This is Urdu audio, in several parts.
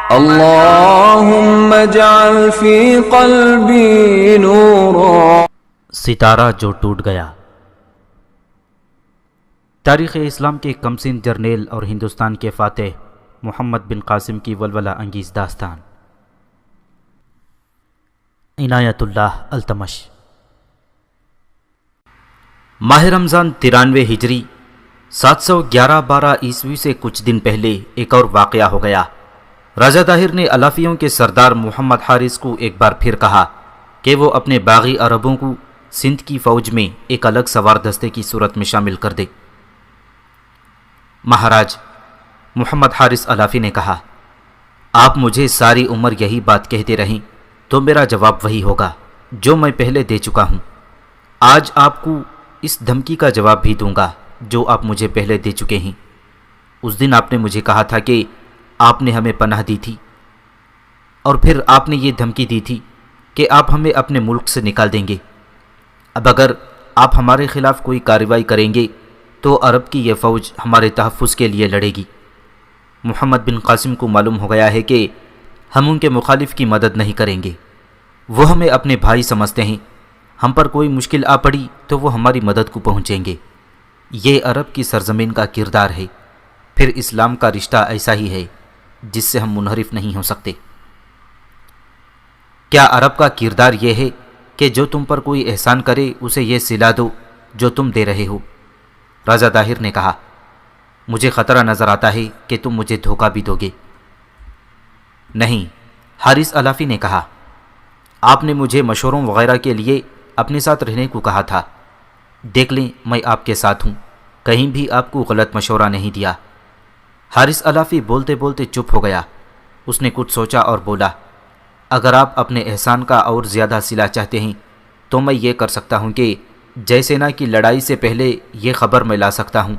اللهم اجعل في قلبي نورا. ستارہ جو ٹوٹ گیا. تاریخ اسلام کے کمسن جرنیل اور ہندوستان کے فاتح محمد بن قاسم کی ولولہ انگیز داستان. عنایت اللہ التمش. ماہ رمضان 93 ہجری 711-12 عیسوی سے کچھ دن پہلے ایک اور واقعہ ہو گیا. راجہ طاہر نے الافیوں کے سردار محمد حارث کو ایک بار پھر کہا کہ وہ اپنے باغی عربوں کو سندھ کی فوج میں ایک الگ سوار دستے کی صورت میں شامل کر دے. مہاراج محمد حارث الافی نے کہا، آپ مجھے ساری عمر یہی بات کہتے رہیں تو میرا جواب وہی ہوگا جو میں پہلے دے چکا ہوں. آج آپ کو اس دھمکی کا جواب بھی دوں گا جو آپ مجھے پہلے دے چکے ہیں. اس دن آپ نے مجھے کہا تھا کہ آپ نے ہمیں پناہ دی تھی، اور پھر آپ نے یہ دھمکی دی تھی کہ آپ ہمیں اپنے ملک سے نکال دیں گے. اب اگر آپ ہمارے خلاف کوئی کارروائی کریں گے تو عرب کی یہ فوج ہمارے تحفظ کے لیے لڑے گی. محمد بن قاسم کو معلوم ہو گیا ہے کہ ہم ان کے مخالف کی مدد نہیں کریں گے. وہ ہمیں اپنے بھائی سمجھتے ہیں. ہم پر کوئی مشکل آ پڑی تو وہ ہماری مدد کو پہنچیں گے. یہ عرب کی سرزمین کا کردار ہے. پھر اسلام کا رشتہ ایسا ہی ہے جس سے ہم منحرف نہیں ہو سکتے. کیا عرب کا کردار یہ ہے کہ جو تم پر کوئی احسان کرے اسے یہ صلہ دو جو تم دے رہے ہو؟ راجہ طاہر نے کہا، مجھے خطرہ نظر آتا ہے کہ تم مجھے دھوکہ بھی دو گے. نہیں، حارث الافی نے کہا، آپ نے مجھے مشوروں وغیرہ کے لیے اپنے ساتھ رہنے کو کہا تھا. دیکھ لیں میں آپ کے ساتھ ہوں، کہیں بھی آپ کو غلط مشورہ نہیں دیا. حارث الافی بولتے بولتے چپ ہو گیا. اس نے کچھ سوچا اور بولا، اگر آپ اپنے احسان کا اور زیادہ صلہ چاہتے ہیں تو میں یہ کر سکتا ہوں کہ جے سینا کی لڑائی سے پہلے یہ خبر میں لا سکتا ہوں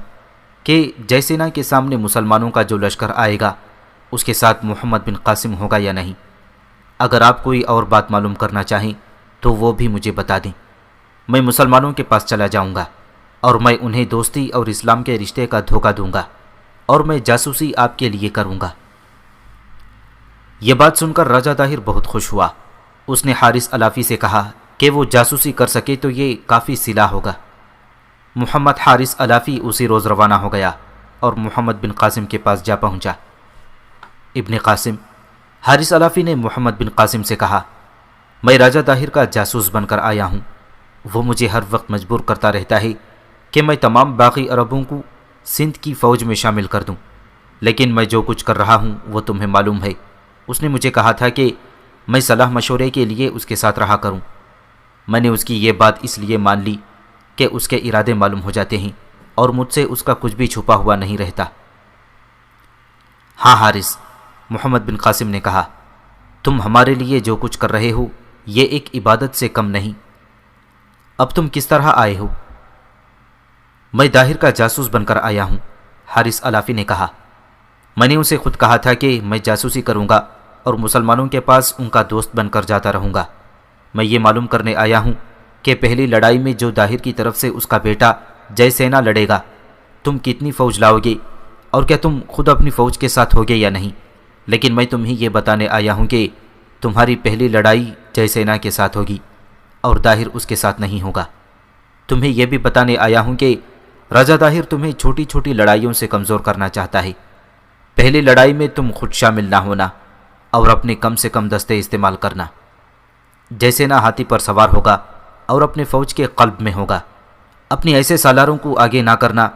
کہ جے سینا کے سامنے مسلمانوں کا جو لشکر آئے گا اس کے ساتھ محمد بن قاسم ہوگا یا نہیں. اگر آپ کوئی اور بات معلوم کرنا چاہیں تو وہ بھی مجھے بتا دیں. میں مسلمانوں کے پاس چلا جاؤں گا اور میں انہیں دوستی اور اسلام کے رشتے کا دھوکہ دوں گا اور میں جاسوسی آپ کے لیے کروں گا. یہ بات سن کر راجہ طاہر بہت خوش ہوا. اس نے حارث الافی سے کہا کہ وہ جاسوسی کر سکے تو یہ کافی صلہ ہوگا. محمد حارث الافی اسی روز روانہ ہو گیا اور محمد بن قاسم کے پاس جا پہنچا. ابن قاسم. حارث الافی نے محمد بن قاسم سے کہا، میں راجہ طاہر کا جاسوس بن کر آیا ہوں. وہ مجھے ہر وقت مجبور کرتا رہتا ہے کہ میں تمام باقی عربوں کو سندھ کی فوج میں شامل کر دوں، لیکن میں جو کچھ کر رہا ہوں وہ تمہیں معلوم ہے. اس نے مجھے کہا تھا کہ میں صلاح مشورے کے لیے اس کے ساتھ رہا کروں. میں نے اس کی یہ بات اس لیے مان لی کہ اس کے ارادے معلوم ہو جاتے ہیں اور مجھ سے اس کا کچھ بھی چھپا ہوا نہیں رہتا. ہاں حارث، محمد بن قاسم نے کہا، تم ہمارے لیے جو کچھ کر رہے ہو یہ ایک عبادت سے کم نہیں. اب تم کس طرح آئے ہو؟ میں طاہر کا جاسوس بن کر آیا ہوں. حارث الافی نے کہا، میں نے اسے خود کہا تھا کہ میں جاسوسی کروں گا اور مسلمانوں کے پاس ان کا دوست بن کر جاتا رہوں گا. میں یہ معلوم کرنے آیا ہوں کہ پہلی لڑائی میں جو طاہر کی طرف سے اس کا بیٹا جے سینا لڑے گا تم کتنی فوج لاؤ گے اور کیا تم خود اپنی فوج کے ساتھ ہوگے یا نہیں. لیکن میں تمہیں یہ بتانے آیا ہوں کہ تمہاری پہلی لڑائی جے سینا کے ساتھ ہوگی اور طاہر اس کے ساتھ نہیں ہوگا. تمہیں یہ بھی بتانے آیا ہوں کہ راجہ طاہر تمہیں چھوٹی چھوٹی لڑائیوں سے کمزور کرنا چاہتا ہے. پہلی لڑائی میں تم خود شامل نہ ہونا اور اپنے کم سے کم دستے استعمال کرنا. جے سینا ہاتھی پر سوار ہوگا اور اپنے فوج کے قلب میں ہوگا. اپنی ایسے سالاروں کو آگے نہ کرنا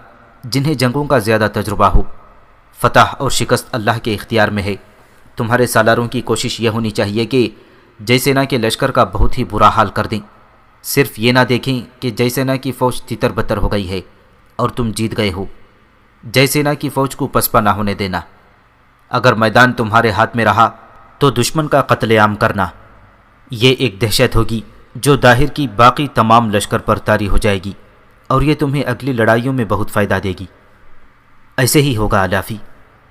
جنہیں جنگوں کا زیادہ تجربہ ہو. فتح اور شکست اللہ کے اختیار میں ہے. تمہارے سالاروں کی کوشش یہ ہونی چاہیے کہ جے سینا کے لشکر کا بہت ہی برا حال کر دیں. صرف یہ نہ دیکھیں کہ جے سینا کی فوج تتر بتر ہو گئی ہے اور تم جیت گئے ہو. جے سینا کی فوج کو پسپا نہ ہونے دینا. اگر میدان تمہارے ہاتھ میں رہا تو دشمن کا قتل عام کرنا. یہ ایک دہشت ہوگی جو طاہر کی باقی تمام لشکر پر طاری ہو جائے گی اور یہ تمہیں اگلی لڑائیوں میں بہت فائدہ دے گی. ایسے ہی ہوگا الافی،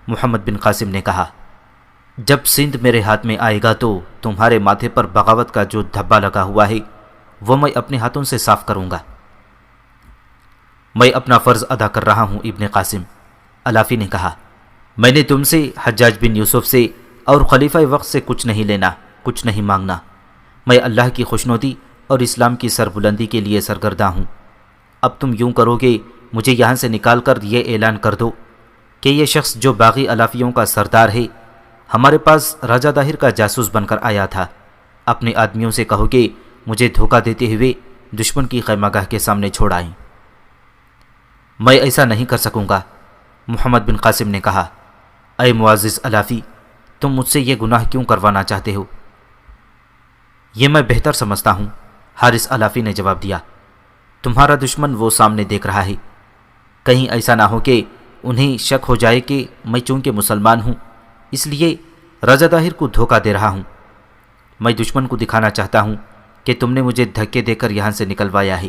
محمد بن قاسم نے کہا. جب سندھ میرے ہاتھ میں آئے گا تو تمہارے ماتھے پر بغاوت کا جو دھبا لگا ہوا ہے وہ میں اپنے ہاتھوں سے صاف کروں گا. میں اپنا فرض ادا کر رہا ہوں ابن قاسم، الافی نے کہا. میں نے تم سے حجاج بن یوسف سے اور خلیفہ وقت سے کچھ نہیں لینا، کچھ نہیں مانگنا۔ میں اللہ کی خوشنودی اور اسلام کی سربلندی کے لیے سرگرداں ہوں۔ اب تم یوں کرو گے، مجھے یہاں سے نکال کر یہ اعلان کر دو کہ یہ شخص جو باغی الافیوں کا سردار ہے ہمارے پاس راجہ داہر کا جاسوس بن کر آیا تھا۔ اپنے آدمیوں سے کہو کہ مجھے دھوکہ دیتے ہوئے دشمن کی خیمہ گاہ کے سامنے چھوڑ آئیں۔ میں ایسا نہیں کر سکوں گا، محمد بن قاسم نے کہا۔ اے معزز الافی، تم مجھ سے یہ گناہ کیوں کروانا چاہتے ہو؟ یہ میں بہتر سمجھتا ہوں، حارث الافی نے جواب دیا۔ تمہارا دشمن وہ سامنے دیکھ رہا ہے، کہیں ایسا نہ ہو کہ انہیں شک ہو جائے کہ میں چونکہ مسلمان ہوں اس لیے راجہ داہر کو دھوکہ دے رہا ہوں۔ میں دشمن کو دکھانا چاہتا ہوں کہ تم نے مجھے دھکے دے کر یہاں سے نکلوایا ہے،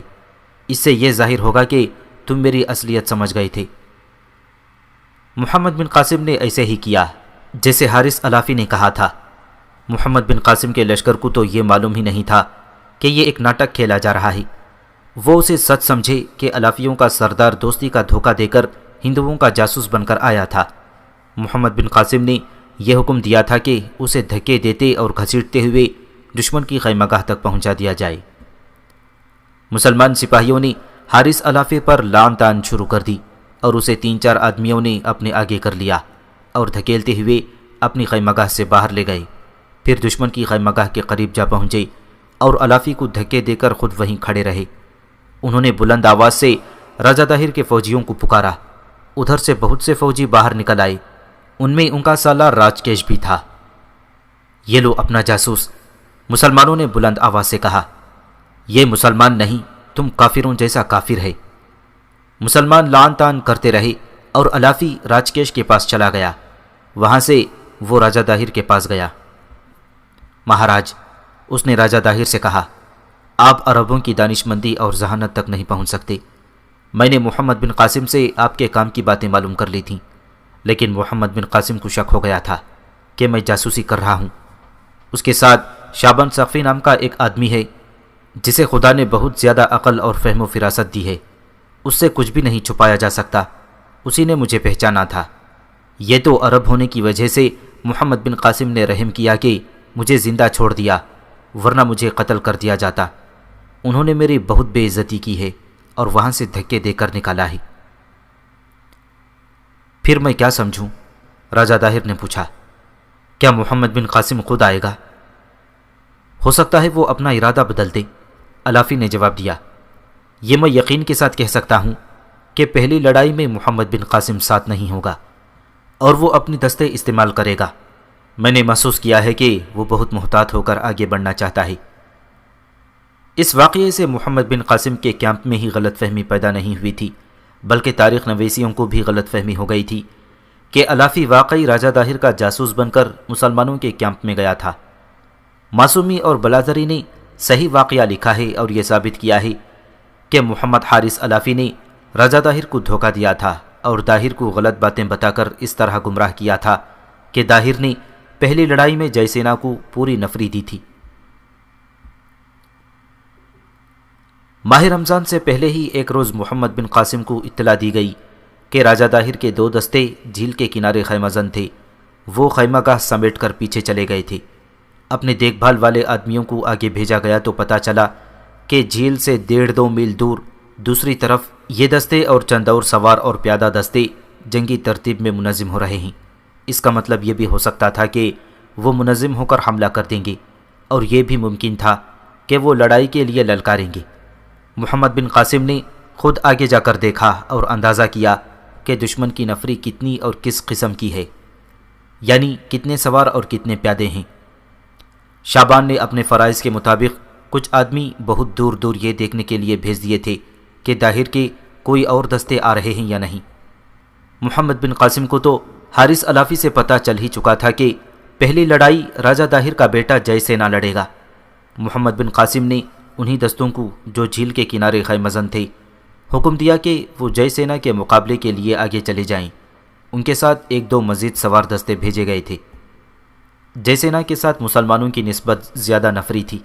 اس سے یہ ظاہر ہوگا کہ تم میری اصلیت سمجھ گئے تھے۔ محمد بن قاسم نے ایسے ہی کیا جیسے حارث الافی نے کہا تھا۔ محمد بن قاسم کے لشکر کو تو یہ معلوم ہی نہیں تھا کہ یہ ایک ناٹک کھیلا جا رہا ہے۔ وہ اسے سچ سمجھے کہ الافیوں کا سردار دوستی کا دھوکہ دے کر ہندوؤں کا جاسوس بن کر آیا تھا۔ محمد بن قاسم نے یہ حکم دیا تھا کہ اسے دھکے دیتے اور گھسیٹتے ہوئے دشمن کی خیمہ گاہ تک پہنچا دیا جائے۔ مسلمان سپاہیوں نے حارث الافی پر لعن طعن شروع کر دی اور اسے 3-4 آدمیوں نے اپنے آگے کر لیا اور دھکیلتے ہوئے اپنی خیمہ گاہ سے باہر لے گئے۔ پھر دشمن کی خیمہ گاہ کے قریب جا پہنچے اور الافی کو دھکے دے کر خود وہیں کھڑے رہے۔ انہوں نے بلند آواز سے راجہ داہر کے فوجیوں کو پکارا۔ ادھر سے بہت سے فوجی باہر نکل آئے، ان میں ان کا سالار راجکیش بھی تھا۔ یہ لو اپنا جاسوس، مسلمانوں نے بلند آواز سے کہا۔ یہ مسلمان نہیں، تم کافروں جیسا کافر ہے۔ مسلمان لعن طعن کرتے رہے اور الافی راجکیش کے پاس چلا گیا۔ وہاں سے وہ راجہ داہر کے پاس گیا۔ مہاراج، اس نے راجہ داہر سے کہا، آپ عربوں کی دانش مندی اور ذہانت تک نہیں پہنچ سکتے۔ میں نے محمد بن قاسم سے آپ کے کام کی باتیں معلوم کر لی تھیں، لیکن محمد بن قاسم کو شک ہو گیا تھا کہ میں جاسوسی کر رہا ہوں۔ اس کے ساتھ شابان ثقفی نام کا ایک آدمی ہے جسے خدا نے بہت زیادہ عقل اور فہم و فراست دی ہے، اس سے کچھ بھی نہیں چھپایا جا سکتا۔ اسی نے مجھے پہچانا تھا۔ یہ تو عرب ہونے کی وجہ سے محمد بن قاسم نے رحم کیا کہ مجھے زندہ چھوڑ دیا، ورنہ مجھے قتل کر دیا جاتا۔ انہوں نے میری بہت بے عزتی کی ہے اور وہاں سے دھکے دے کر نکالا ہے۔ پھر میں کیا سمجھوں؟ راجہ داہر نے پوچھا۔ کیا محمد بن قاسم خود آئے گا؟ ہو سکتا ہے وہ اپنا ارادہ بدل دے، الافی نے جواب دیا۔ یہ میں یقین کے ساتھ کہہ سکتا ہوں کہ پہلی لڑائی میں محمد بن قاسم ساتھ نہیں ہوگا اور وہ اپنی دستے استعمال کرے گا۔ میں نے محسوس کیا ہے کہ وہ بہت محتاط ہو کر آگے بڑھنا چاہتا ہے۔ اس واقعے سے محمد بن قاسم کے کیمپ میں ہی غلط فہمی پیدا نہیں ہوئی تھی، بلکہ تاریخ نویسیوں کو بھی غلط فہمی ہو گئی تھی کہ الافی واقعی راجہ داہر کا جاسوس بن کر مسلمانوں کے کیمپ میں گیا تھا۔ معصومی اور بلازری نے صحیح واقعہ لکھا ہے اور یہ ثابت کیا ہے کہ محمد حارث الافی نے راجہ داہر کو دھوکہ دیا تھا اور داہر کو غلط باتیں بتا کر اس طرح گمراہ کیا تھا کہ داہر نے پہلی لڑائی میں جے سینا کو پوری نفری دی تھی۔ ماہ رمضان سے پہلے ہی ایک روز محمد بن قاسم کو اطلاع دی گئی کہ راجہ داہر کے 2 دستے جھیل کے کنارے خیمہ زن تھے۔ وہ خیمہ گاہ سمیٹ کر پیچھے چلے گئے تھے۔ اپنے دیکھ بھال والے آدمیوں کو آگے بھیجا گیا تو پتہ چلا کہ جھیل سے 1.5-2 میل دور دوسری طرف یہ دستے اور چند اور سوار اور پیادہ دستے جنگی ترتیب میں منظم ہو رہے ہیں۔ اس کا مطلب یہ بھی ہو سکتا تھا کہ وہ منظم ہو کر حملہ کر دیں گے، اور یہ بھی ممکن تھا کہ وہ لڑائی کے لیے للکاریں گے۔ محمد بن قاسم نے خود آگے جا کر دیکھا اور اندازہ کیا کہ دشمن کی نفری کتنی اور کس قسم کی ہے، یعنی کتنے سوار اور کتنے پیادے ہیں۔ شابان نے اپنے فرائض کے مطابق کچھ آدمی بہت دور دور یہ دیکھنے کے لیے بھیج دیے تھے کہ داہر کے کوئی اور دستے آ رہے ہیں یا نہیں۔ محمد بن قاسم کو تو حارث الافی سے پتہ چل ہی چکا تھا کہ پہلی لڑائی راجہ داہر کا بیٹا جے سینا لڑے گا۔ محمد بن قاسم نے انہی دستوں کو جو جھیل کے کنارے خیمہ زن تھے حکم دیا کہ وہ جے سینا کے مقابلے کے لیے آگے چلے جائیں۔ ان کے ساتھ 1-2 مزید سوار دستے بھیجے گئے تھے۔ جے سینا کے ساتھ مسلمانوں کی نسبت زیادہ نفری تھی۔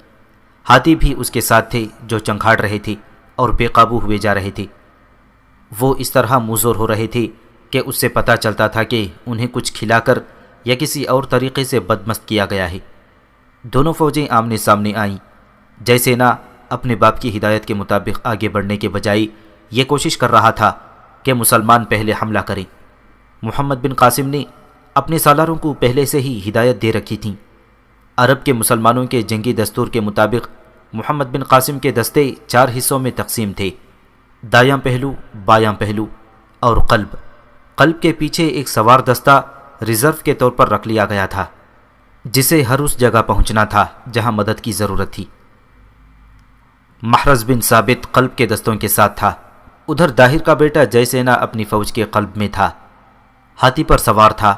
ہاتھی بھی اس کے ساتھ تھے جو چنگھاڑ رہے تھے اور بے قابو ہوئے جا رہے تھے۔ وہ اس طرح منظور ہو رہے تھے کہ اس سے پتہ چلتا تھا کہ انہیں کچھ کھلا کر یا کسی اور طریقے سے بدمست کیا گیا ہے۔ دونوں فوجیں آمنے سامنے آئیں۔ جے سینا اپنے باپ کی ہدایت کے مطابق آگے بڑھنے کے بجائے یہ کوشش کر رہا تھا کہ مسلمان پہلے حملہ کریں۔ محمد بن قاسم نے اپنے سالاروں کو پہلے سے ہی ہدایت دے رکھی تھی۔ عرب کے مسلمانوں کے جنگی دستور کے مطابق محمد بن قاسم کے دستے 4 حصوں میں تقسیم تھے: دایاں پہلو، بایاں پہلو اور قلب۔ قلب کے پیچھے ایک سوار دستہ ریزرو کے طور پر رکھ لیا گیا تھا، جسے ہر اس جگہ پہنچنا تھا جہاں مدد کی ضرورت تھی۔ محرز بن ثابت قلب کے دستوں کے ساتھ تھا۔ ادھر داہر کا بیٹا جے سینا اپنی فوج کے قلب میں تھا، ہاتھی پر سوار تھا۔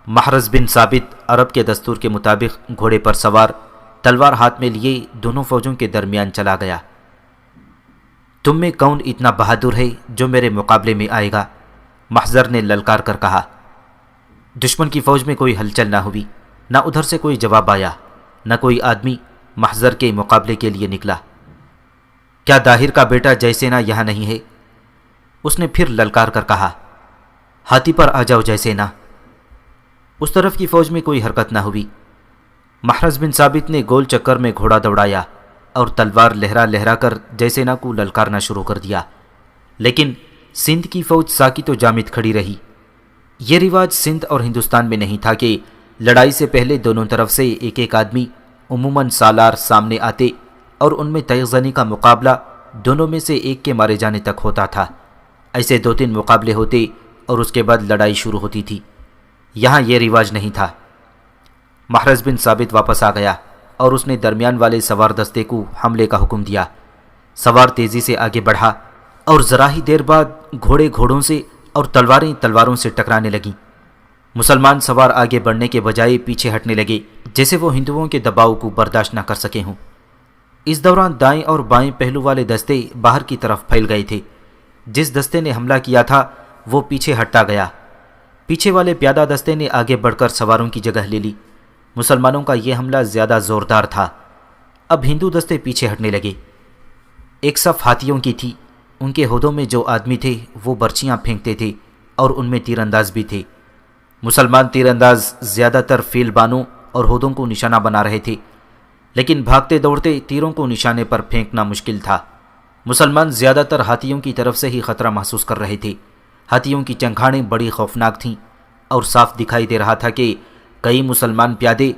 محرز بن ثابت عرب کے دستور کے مطابق گھوڑے پر سوار، تلوار ہاتھ میں لیے دونوں فوجوں کے درمیان چلا گیا۔ تم میں کون اتنا بہادر ہے جو میرے مقابلے میں آئے گا؟ محضر نے للکار کر کہا۔ دشمن کی فوج میں کوئی ہلچل نہ ہوئی، نہ ادھر سے کوئی جواب آیا، نہ کوئی آدمی محضر کے مقابلے کے لیے نکلا۔ کیا داہر کا بیٹا جے سینا یہاں نہیں ہے؟ اس نے پھر للکار کر کہا۔ ہاتھی پر آ جاؤ جے سینا۔ اس طرف کی فوج میں کوئی حرکت نہ ہوئی۔ محرز بن ثابت نے گول چکر میں گھوڑا دوڑایا اور تلوار لہرا لہرا کر جے سینا کو للکارنا شروع کر دیا، لیکن سندھ کی فوج ساکت و جامد کھڑی رہی۔ یہ رواج سندھ اور ہندوستان میں نہیں تھا کہ لڑائی سے پہلے دونوں طرف سے ایک ایک آدمی عموماً سالار سامنے آتے اور ان میں تیغ زنی کا مقابلہ دونوں میں سے ایک کے مارے جانے تک ہوتا تھا۔ ایسے 2-3 مقابلے ہوتے اور اس کے بعد لڑائی شروع ہوتی تھی۔ یہاں یہ رواج نہیں تھا۔ محرز بن ثابت واپس آ گیا اور اس نے درمیان والے سوار دستے کو حملے کا حکم دیا۔ سوار تیزی سے آگے بڑھا اور ذرا ہی دیر بعد گھوڑے گھوڑوں سے اور تلواریں تلواروں سے ٹکرانے لگیں۔ مسلمان سوار آگے بڑھنے کے بجائے پیچھے ہٹنے لگے، جیسے وہ ہندوؤں کے دباؤ کو برداشت نہ کر سکے ہوں۔ اس دوران دائیں اور بائیں پہلو والے دستے باہر کی طرف پھیل گئے تھے۔ جس دستے نے حملہ کیا تھا وہ پیچھے ہٹتا گیا۔ پیچھے والے پیادہ دستے نے آگے بڑھ کر سواروں کی جگہ لے لی۔ مسلمانوں کا یہ حملہ زیادہ زوردار تھا۔ اب ہندو دستے پیچھے ہٹنے لگے۔ ایک صف ہاتھیوں کی تھی۔ ان کے ہودوں میں جو آدمی تھے وہ برچیاں پھینکتے تھے اور ان میں تیر انداز بھی تھے۔ مسلمان تیر انداز زیادہ تر فیل بانوں اور ہودوں کو نشانہ بنا رہے تھے، لیکن بھاگتے دوڑتے تیروں کو نشانے پر پھینکنا مشکل تھا۔ مسلمان زیادہ تر ہاتھیوں کی طرف سے ہی خطرہ محسوس کر رہے تھے۔ ہاتھیوں کی چنگھاڑیں بڑی خوفناک تھیں اور صاف دکھائی دے رہا تھا کہ کئی مسلمان پیادے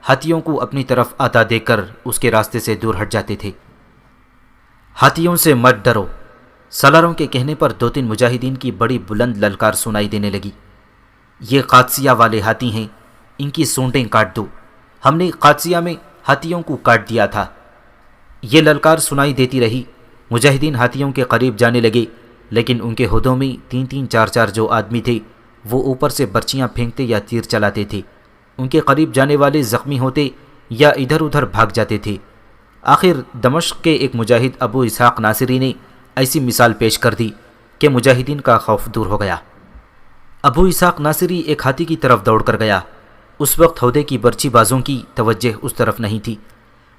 ہاتھیوں کو اپنی طرف آتا دیکھ کر اس کے راستے سے دور ہٹ جاتے تھے۔ ہاتھیوں سے مت ڈرو، سالاروں کے کہنے پر 2-3 مجاہدین کی بڑی بلند للکار سنائی دینے لگی۔ یہ قادسیہ والے ہاتھی ہیں، ان کی سونڈیں کاٹ دو، ہم نے قادسیہ میں ہاتھیوں کو کاٹ دیا تھا۔ یہ للکار سنائی دیتی رہی۔ مجاہدین ہاتھیوں کے قریب جانے لگے، لیکن ان کے ہودوں میں 3-3 4-4 جو آدمی تھے وہ اوپر سے برچیاں پھینکتے یا تیر چلاتے تھے۔ ان کے قریب جانے والے زخمی ہوتے یا ادھر ادھر بھاگ جاتے تھے۔ آخر دمشق کے ایک مجاہد ابو اسحاق ناصری نے ایسی مثال پیش کر دی کہ مجاہدین کا خوف دور ہو گیا۔ ابو اسحاق ناصری ایک ہاتھی کی طرف دوڑ کر گیا۔ اس وقت ہودے کی برچی بازوں کی توجہ اس طرف نہیں تھی،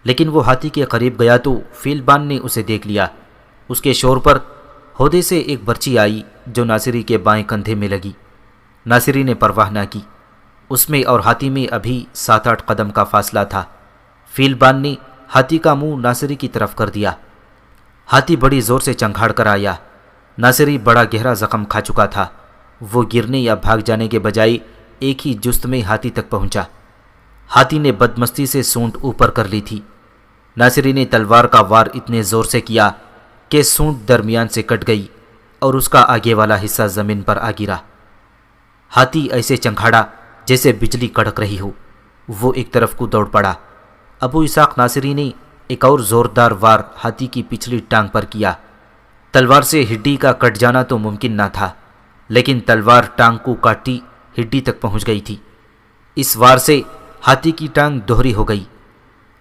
لیکن وہ ہاتھی کے قریب گیا تو فیل بان نے اسے دیکھ لیا۔ اس کے شور پر ہودے سے ایک برچی آئی جو ناصری کے بائیں کندھے میں لگی۔ ناصری نے پرواہ نہ کی۔ اس میں اور ہاتھی میں ابھی 7-8 قدم کا فاصلہ تھا۔ فیل بان نے ہاتھی کا منہ ناصری کی طرف کر دیا۔ ہاتھی بڑی زور سے چنگھاڑ کر آیا۔ ناصری بڑا گہرا زخم کھا چکا تھا۔ وہ گرنے یا بھاگ جانے کے بجائے ایک ہی جست میں ہاتھی تک پہنچا۔ ہاتھی نے بدمستی سے سونڈ اوپر کر لی تھی۔ ناصری نے تلوار کا وار اتنے زور سے کیا کہ سونڈ درمیان سے کٹ گئی اور اس کا آگے والا حصہ زمین پر آ گرا۔ ہاتھی ایسے چنگھاڑا جیسے بجلی کڑک رہی ہو۔ وہ ایک طرف کو دوڑ پڑا۔ ابو اسحاق ناصری نے ایک اور زوردار وار ہاتھی کی پچھلی ٹانگ پر کیا۔ تلوار سے ہڈی کا کٹ جانا تو ممکن نہ تھا، لیکن تلوار ٹانگ کو کاٹتی ہڈی تک پہنچ گئی تھی۔ اس وار سے ہاتھی کی ٹانگ دوہری ہو گئی۔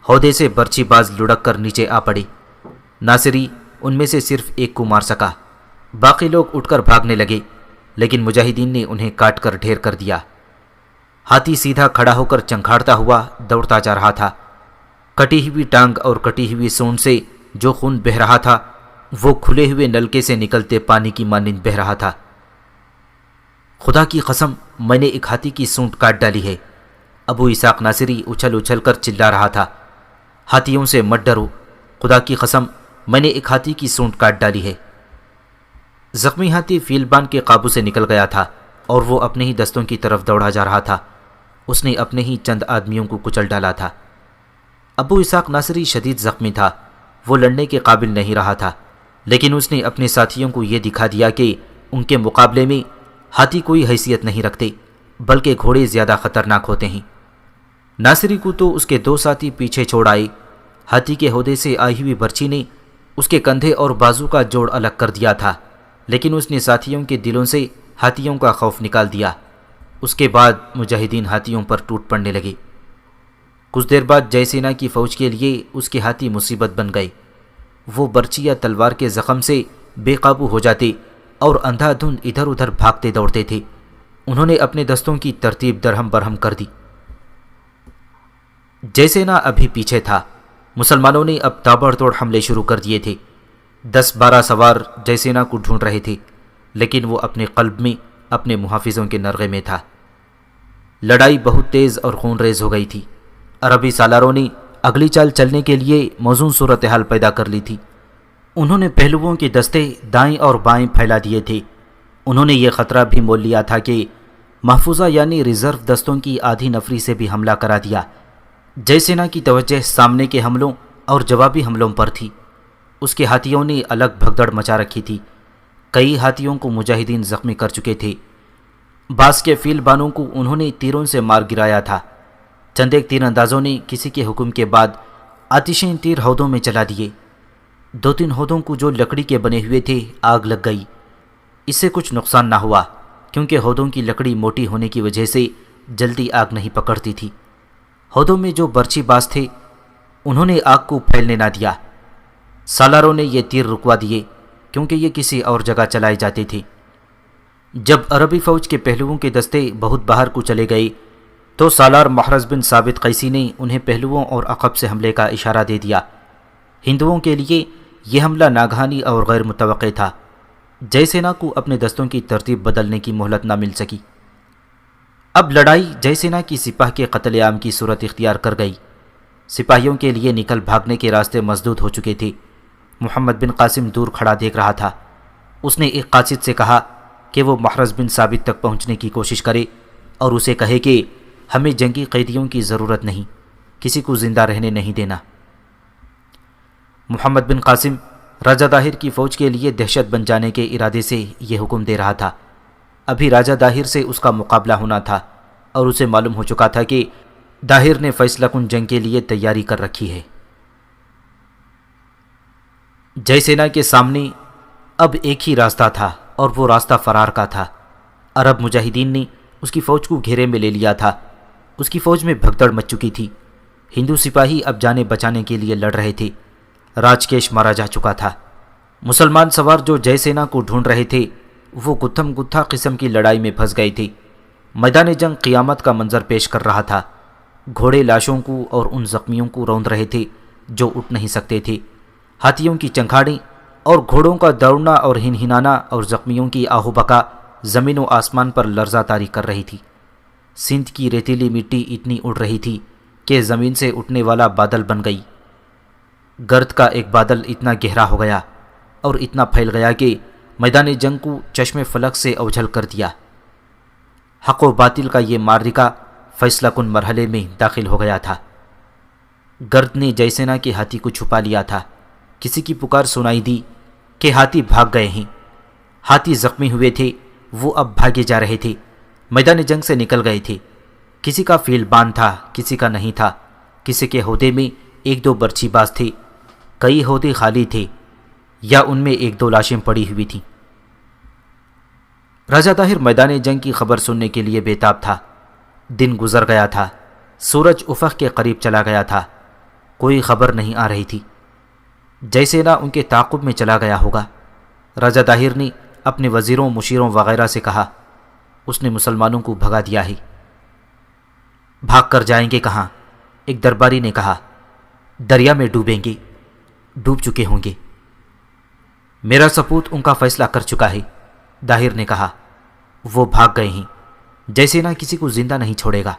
ہودے سے برچی باز لڑک کر نیچے آ پڑے۔ ناصری ان میں سے صرف ایک کو مار سکا۔ باقی لوگ اٹھ کر بھاگنے لگے، لیکن مجاہدین نے انہیں کاٹ کر ڈھیر کر دیا۔ ہاتھی سیدھا کھڑا ہو کر چنگھاڑتا ہوا دوڑتا جا رہا تھا۔ کٹی ہوئی ٹانگ اور کٹی ہوئی سونڈ سے جو خون بہہ رہا تھا وہ کھلے ہوئے نلکے سے نکلتے پانی کی مانند بہہ رہا تھا۔ خدا کی قسم میں نے ایک ہاتھی کی سونٹ کاٹ ڈالی ہے۔ ابو اسحاق ناصری اچھل اچھل کر چلا رہا تھا، ہاتھیوں سے مت ڈرو، خدا کی قسم میں نے ایک ہاتھی کی سونٹ کاٹ ڈالی ہے۔ زخمی ہاتھی فیلبان کے قابو سے نکل گیا تھا اور وہ اپنے ہی دستوں کی طرف دوڑا جا رہا تھا۔ اس نے اپنے ہی چند آدمیوں کو کچل ڈالا تھا۔ ابو اسحاق ناصری شدید زخمی تھا، وہ لڑنے کے قابل نہیں رہا تھا، لیکن اس نے اپنے ساتھیوں کو یہ دکھا دیا کہ ان کے مقابلے میں ہاتھی کوئی حیثیت نہیں رکھتے، بلکہ گھوڑے زیادہ خطرناک ہوتے ہیں۔ ناصری کو تو اس کے دو ساتھی پیچھے چھوڑ آئے۔ ہاتھی کے ہودے سے آئی ہوئی برچھی نے اس کے کندھے اور بازو کا جوڑ الگ کر دیا تھا، لیکن اس نے ساتھیوں کے دلوں سے ہاتھیوں کا خوف نکال دیا۔ اس کے بعد مجاہدین ہاتھیوں پر ٹوٹ پڑنے لگے۔ کچھ دیر بعد جے سینا کی فوج کے لیے اس کے ہاتھی مصیبت بن گئے۔ وہ برچھی یا تلوار کے زخم سے بے قابو ہو جاتے اور اندھا دھند ادھر ادھر بھاگتے دوڑتے تھے۔ انہوں نے اپنے دستوں کی ترتیب درہم برہم کر دی۔ جے سینا ابھی پیچھے تھا۔ مسلمانوں نے اب تابڑ توڑ حملے شروع کر دیے تھے۔ 10-12 سوار جے سینا کو ڈھونڈ رہے تھے، لیکن وہ اپنے قلب میں اپنے محافظوں کے نرغے میں تھا۔ لڑائی بہت تیز اور خون ریز ہو گئی تھی۔ عربی سالاروں نے اگلی چال چلنے کے لیے موزون صورتحال پیدا کر لی تھی۔ انہوں نے پہلوؤں کے دستے دائیں اور بائیں پھیلا دیے تھے۔ انہوں نے یہ خطرہ بھی مول لیا تھا کہ محفوظہ یعنی ریزرو دستوں کی آدھی نفری سے بھی حملہ کرا دیا۔ جے سینا کی توجہ سامنے کے حملوں اور جوابی حملوں پر تھی۔ اس کے ہاتھیوں نے الگ بھگدڑ مچا رکھی تھی۔ کئی ہاتھیوں کو مجاہدین زخمی کر چکے تھے۔ بعض کے فیل بانوں کو انہوں نے تیروں سے مار گرایا تھا۔ چند ایک تیر اندازوں نے کسی کے حکم کے بعد آتشیں تیر ہودوں میں چلا دیے۔ 2-3 ہودوں کو جو لکڑی کے بنے ہوئے تھے آگ لگ گئی۔ اس سے کچھ نقصان نہ ہوا، کیونکہ ہودوں کی لکڑی موٹی ہونے کی وجہ سے جلدی آگ نہیں پکڑتی تھی۔ ہودوں میں جو برچھی باز تھے انہوں نے آگ کو پھیلنے نہ دیا۔ سالاروں نے یہ تیر رکوا دیے، کیونکہ یہ کسی اور جگہ چلائے جاتے تھے۔ جب عربی فوج کے پہلوؤں کے دستے بہت باہر کو چلے گئے تو سالار محرز بن ثابت قیسی نے انہیں پہلوؤں اور عقب سے حملے کا اشارہ دے دیا۔ ہندوؤں کے لیے یہ حملہ ناگہانی اور غیر متوقع تھا۔ جے سینا کو اپنے دستوں کی ترتیب بدلنے کی مہلت نہ مل سکی۔ اب لڑائی جے سینا کی سپاہ کے قتل عام کی صورت اختیار کر گئی۔ سپاہیوں کے لیے نکل بھاگنے کے راستے مسدود ہو چکے تھے۔ محمد بن قاسم دور کھڑا دیکھ رہا تھا۔ اس نے ایک قاصد سے کہا کہ وہ محرز بن ثابت تک پہنچنے کی کوشش کرے اور اسے کہے کہ ہمیں جنگی قیدیوں کی ضرورت نہیں، کسی کو زندہ رہنے نہیں دینا۔ محمد بن قاسم راجہ داہر کی فوج کے لیے دہشت بن جانے کے ارادے سے یہ حکم دے رہا تھا۔ ابھی راجہ داہر سے اس کا مقابلہ ہونا تھا اور اسے معلوم ہو چکا تھا کہ داہر نے فیصلہ کن جنگ کے لیے تیاری کر رکھی ہے۔ جے سینا کے سامنے اب ایک ہی راستہ تھا اور وہ راستہ فرار کا تھا۔ عرب مجاہدین نے اس کی فوج کو گھیرے میں لے لیا تھا۔ اس کی فوج میں بھگدڑ مچ چکی تھی۔ ہندو سپاہی اب جانے بچانے کے لیے لڑ رہے تھے۔ راجکیش مارا جا چکا تھا۔ مسلمان سوار جو جے سینا کو ڈھونڈ رہے تھے وہ گتھم گتھا قسم کی لڑائی میں پھنس گئے تھے۔ میدان جنگ قیامت کا منظر پیش کر رہا تھا۔ گھوڑے لاشوں کو اور ان زخمیوں کو روند رہے تھے جو اٹھ نہیں سکتے تھے۔ ہاتھیوں کی چنکھاڑیں اور گھوڑوں کا دوڑنا اور ہنہنانا اور زخمیوں کی آہو بکا زمین و آسمان پر لرزہ طاری کر رہی تھی۔ سندھ کی ریتیلی مٹی اتنی اڑ رہی تھی کہ زمین سے اٹھنے والا بادل بن گئی۔ گرد کا ایک بادل اتنا گہرا ہو گیا اور اتنا پھیل گیا کہ میدان جنگ کو چشم فلک سے اوجھل کر دیا۔ حق و باطل کا یہ معرکہ فیصلہ کن مرحلے میں داخل ہو گیا تھا۔ گرد نے جے سینا کے ہاتھی کو چھپا لیا تھا۔ کسی کی پکار سنائی دی کہ ہاتھی بھاگ گئے ہیں۔ ہاتھی زخمی ہوئے تھے، وہ اب بھاگے جا رہے تھے، میدان جنگ سے نکل گئے تھے۔ کسی کا فیل بان تھا، کسی کا نہیں تھا۔ کسی کے ہودے میں 1-2 برچھی باز تھے، کئی ہودے خالی تھے یا ان میں 1-2 لاشیں پڑی ہوئی تھیں۔ راجہ طاہر میدان جنگ کی خبر سننے کے لیے بےتاب تھا۔ دن گزر گیا تھا، سورج افق کے قریب چلا گیا تھا، کوئی خبر نہیں آ رہی تھی۔ جے سینا ان کے تعاقب میں چلا گیا ہوگا۔ راجہ طاہر نے اپنے وزیروں مشیروں وغیرہ سے کہا، اس نے مسلمانوں کو بھگا دیا ہے۔ بھاگ کر جائیں گے کہاں؟ ایک درباری نے کہا، دریا میں ڈوبیں گے، ڈوب چکے ہوں گے۔ میرا سپوت ان کا فیصلہ کر چکا ہے، داہر نے کہا۔ وہ بھاگ گئے ہیں، جیسے نہ کسی کو زندہ نہیں چھوڑے گا۔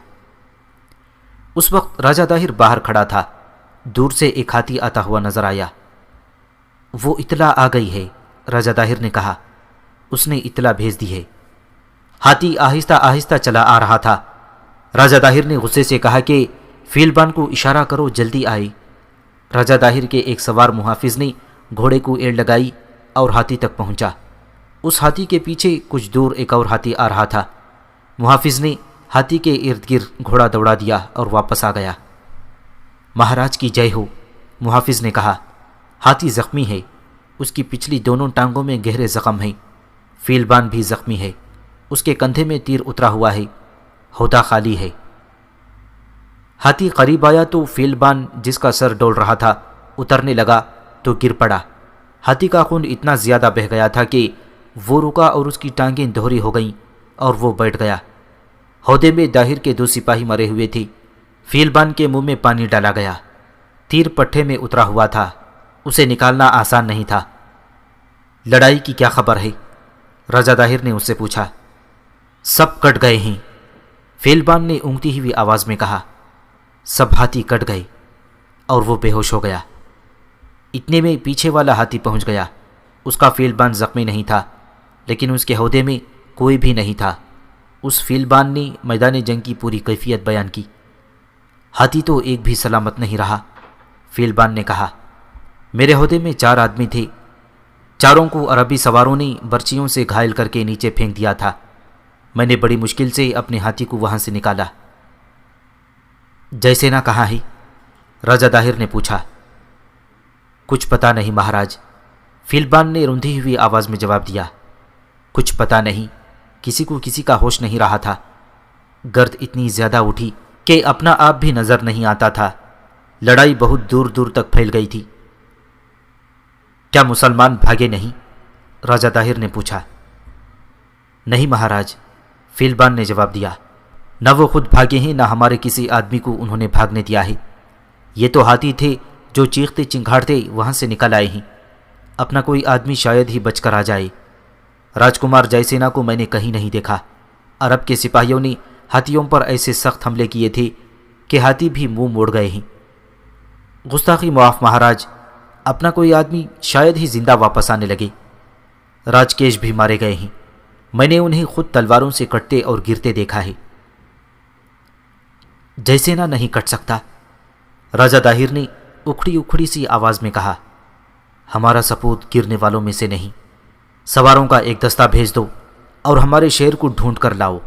اس وقت راجہ داہر باہر کھڑا تھا، دور سے ایک ہاتھی آتا ہوا نظر آیا۔ وہ اطلاع آ گئی ہے، راجہ داہر نے کہا۔ اس نے اطلاع بھیج دی ہے۔ ہاتھی آہستہ آہستہ چلا آ رہا تھا۔ راجہ داہر نے غصے سے کہا کہ فیلبان کو اشارہ کرو، جلدی آئے۔ راجہ داہر کے ایک سوار محافظ نے گھوڑے کو ایڑ لگائی اور ہاتھی تک پہنچا۔ اس ہاتھی کے پیچھے کچھ دور ایک اور ہاتھی آ رہا تھا۔ محافظ نے ہاتھی کے ارد گرد گھوڑا دوڑا دیا اور واپس آ گیا۔ مہاراج کی جے ہو، محافظ نے کہا۔ ہاتھی زخمی ہے، اس کی پچھلی دونوں ٹانگوں میں گہرے زخم ہیں۔ فیلبان بھی زخمی ہے، اس کے کندھے میں تیر اترا ہوا ہے، ہودہ خالی ہے۔ ہاتھی قریب آیا تو فیلبان، جس کا سر ڈول رہا تھا، اترنے لگا تو گر پڑا۔ ہاتھی کا خون اتنا زیادہ بہہ گیا تھا کہ وہ رکا اور اس کی ٹانگیں دوہری ہو گئیں اور وہ بیٹھ گیا۔ ہودے میں داہر کے 2 سپاہی مرے ہوئے تھے۔ فیلبان کے منہ میں پانی ڈالا گیا۔ تیر پٹھے میں اترا ہوا تھا، اسے نکالنا آسان نہیں تھا۔ لڑائی کی کیا خبر ہے؟ راجہ داہر نے اس سے پوچھا۔ سب کٹ گئے ہیں، فیلبان نے اونگتی ہوئی آواز میں کہا۔ سب ہاتھی کٹ گئے اور وہ بے ہوش ہو گیا۔ اتنے میں پیچھے والا ہاتھی پہنچ گیا۔ اس کا فیلبان زخمی نہیں تھا، لیکن اس کے ہودے میں کوئی بھی نہیں تھا۔ اس فیلبان نے میدان جنگ کی پوری کیفیت بیان کی۔ ہاتھی تو ایک بھی سلامت نہیں رہا، فیلبان نے کہا۔ میرے ہودے میں 4 آدمی تھے، چاروں کو عربی سواروں نے برچیوں سے گھائل کر کے نیچے پھینک دیا تھا۔ میں نے بڑی مشکل سے اپنے ہاتھی کو وہاں سے نکالا۔ جے سینا کہاں ہے؟ راجہ داہر نے پوچھا۔ کچھ پتہ نہیں مہاراج، فیلبان نے روندھی ہوئی آواز میں جواب دیا۔ کچھ پتہ نہیں، کسی کو کسی کا ہوش نہیں رہا تھا۔ گرد اتنی زیادہ اٹھی کہ اپنا آپ بھی نظر نہیں آتا تھا۔ لڑائی بہت دور دور تک پھیل گئی تھی۔ کیا مسلمان بھاگے نہیں؟ راجہ داہر نے پوچھا۔ نہیں مہاراج، فیلبان نے جواب دیا۔ نہ وہ خود بھاگے ہیں، نہ ہمارے کسی آدمی کو انہوں نے بھاگنے دیا ہے۔ یہ تو ہاتھی تھے جو چیختے چنگھاڑتے وہاں سے نکل آئے ہیں۔ اپنا کوئی آدمی شاید ہی بچ کر آ جائے۔ راجکمار جے سینا کو میں نے کہیں نہیں دیکھا۔ عرب کے سپاہیوں نے ہاتھیوں پر ایسے سخت حملے کیے تھے کہ ہاتھی بھی منہ موڑ گئے ہیں۔ گستاخی معاف مہاراج، اپنا کوئی آدمی شاید ہی زندہ واپس آنے لگے۔ راجکیش بھی مارے گئے ہیں، میں نے انہیں خود تلواروں سے کٹتے اور گرتے دیکھا ہے۔ جے سینا نہیں کٹ سکتا، راجہ داہر نے اکھڑی اکھڑی سی آواز میں کہا۔ ہمارا سپوت گرنے والوں میں سے نہیں۔ سواروں کا ایک دستہ بھیج دو اور ہمارے شیر کو ڈھونڈ کر لاؤ۔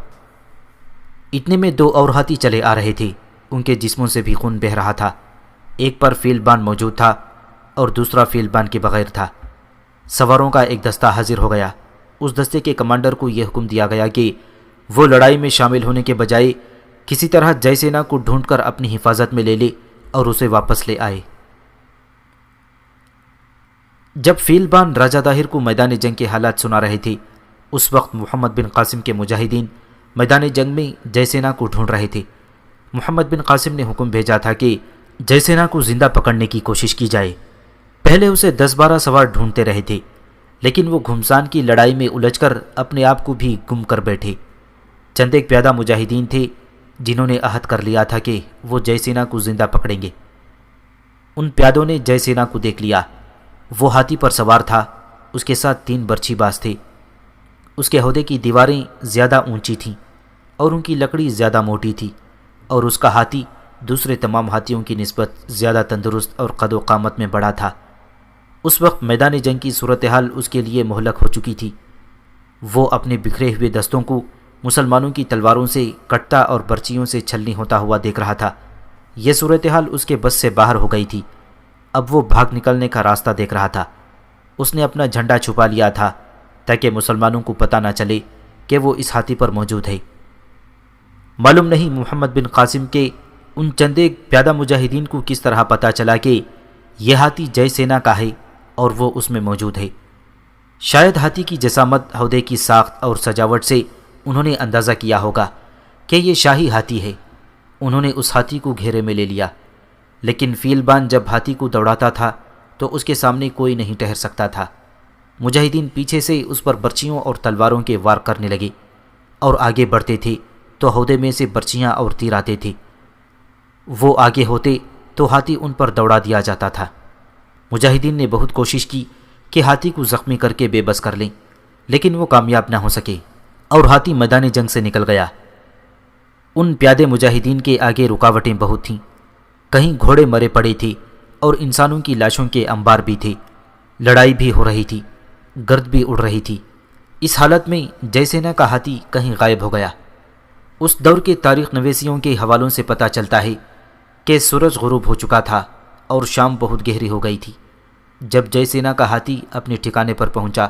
اتنے میں 2 اور ہاتھی چلے آ رہے تھے، ان کے جسموں سے بھی خون بہہ رہا تھا۔ ایک پر فیلبان موجود تھا اور دوسرا فیلبان کے بغیر تھا۔ سواروں کا ایک دستہ حاضر ہو گیا۔ اس دستے کے کمانڈر کو یہ حکم دیا گیا کہ وہ لڑائی میں شامل ہونے کے بجائے کسی طرح جے سینا کو ڈھونڈ کر اپنی حفاظت میں لے لے اور اسے واپس لے آئے۔ جب فیلبان راجہ داہر کو میدان جنگ کے حالات سنا رہے تھے، اس وقت محمد بن قاسم کے مجاہدین میدان جنگ میں جے سینا کو ڈھونڈ رہے تھے۔ محمد بن قاسم نے حکم بھیجا تھا کہ جے سینا کو زندہ پکڑنے کی کوشش کی جائے۔ پہلے اسے 10-12 سوار ڈھونڈتے رہے تھے، لیکن وہ گھمسان کی لڑائی میں الجھ کر اپنے آپ کو بھی گم کر بیٹھے۔ چند ایک پیادہ مجاہدین تھے جنہوں نے عہد کر لیا تھا کہ وہ جے سینا کو زندہ پکڑیں گے۔ ان پیادوں نے جے سینا کو دیکھ لیا۔ وہ ہاتھی پر سوار تھا، اس کے ساتھ 3 برچھی باز تھے۔ اس کے ہودے کی دیواریں زیادہ اونچی تھیں اور ان کی لکڑی زیادہ موٹی تھی، اور اس کا ہاتھی دوسرے تمام ہاتھیوں کی نسبت زیادہ تندرست اور قد و قامت میں بڑا تھا۔ اس وقت میدان جنگ کی صورتحال اس کے لیے مہلک ہو چکی تھی۔ وہ اپنے بکھرے ہوئے دستوں کو مسلمانوں کی تلواروں سے کٹتا اور برچیوں سے چھلنی ہوتا ہوا دیکھ رہا تھا۔ یہ صورتحال اس کے بس سے باہر ہو گئی تھی۔ اب وہ بھاگ نکلنے کا راستہ دیکھ رہا تھا۔ اس نے اپنا جھنڈا چھپا لیا تھا تاکہ مسلمانوں کو پتہ نہ چلے کہ وہ اس ہاتھی پر موجود ہے۔ معلوم نہیں محمد بن قاسم کے ان چند ایک پیادہ مجاہدین کو کس طرح پتہ چلا کہ یہ ہاتھی جے سینا کا ہے اور وہ اس میں موجود ہے۔ شاید ہاتھی کی جسامت، ہودے کی ساخت اور سجاوٹ سے انہوں نے اندازہ کیا ہوگا کہ یہ شاہی ہاتھی ہے۔ انہوں نے اس ہاتھی کو گھیرے میں لے لیا، لیکن فیلبان جب ہاتھی کو دوڑاتا تھا تو اس کے سامنے کوئی نہیں ٹھہر سکتا تھا۔ مجاہدین پیچھے سے اس پر برچیوں اور تلواروں کے وار کرنے لگے۔ اور آگے بڑھتے تھے تو ہودے میں سے برچیاں اور تیر آتے تھے۔ وہ آگے ہوتے تو ہاتھی ان پر دوڑا دیا جاتا تھا۔ مجاہدین نے بہت کوشش کی کہ ہاتھی کو زخمی کر کے بے بس کر لیں، لیکن وہ کامیاب نہ ہو سکے اور ہاتھی میدان جنگ سے نکل گیا۔ ان پیادے مجاہدین کے آگے رکاوٹیں بہت تھیں، کہیں گھوڑے مرے پڑے تھے اور انسانوں کی لاشوں کے انبار بھی تھے، لڑائی بھی ہو رہی تھی، گرد بھی اڑ رہی تھی۔ اس حالت میں جے سینا کا ہاتھی کہیں غائب ہو گیا۔ اس دور کے تاریخ نویسیوں کے حوالوں سے پتہ چلتا ہے کہ سورج غروب ہو چکا تھا اور شام بہت گہری ہو گئی تھی جب جے سینا کا ہاتھی اپنے ٹھکانے پر پہنچا۔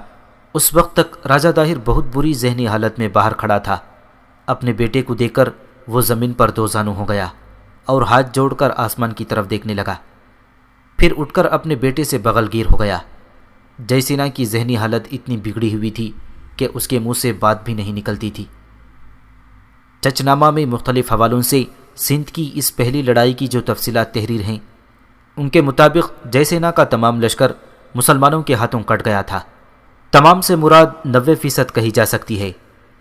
اس وقت تک راجہ داہر بہت بری ذہنی حالت میں باہر کھڑا تھا۔ اپنے بیٹے کو دیکھ کر وہ زمین پر دو زانو ہو گیا اور ہاتھ جوڑ کر آسمان کی طرف دیکھنے لگا، پھر اٹھ کر اپنے بیٹے سے بغل گیر ہو گیا۔ جے سینا کی ذہنی حالت اتنی بگڑی ہوئی تھی کہ اس کے منہ سے بات بھی نہیں نکلتی تھی۔ چچنامہ میں مختلف حوالوں سے سندھ کی اس پہلی لڑائی کی جو تفصیلات تحریر ہیں، ان کے مطابق جے سینا کا تمام لشکر مسلمانوں کے ہاتھوں کٹ گیا تھا۔ تمام سے مراد 90% کہی جا سکتی ہے،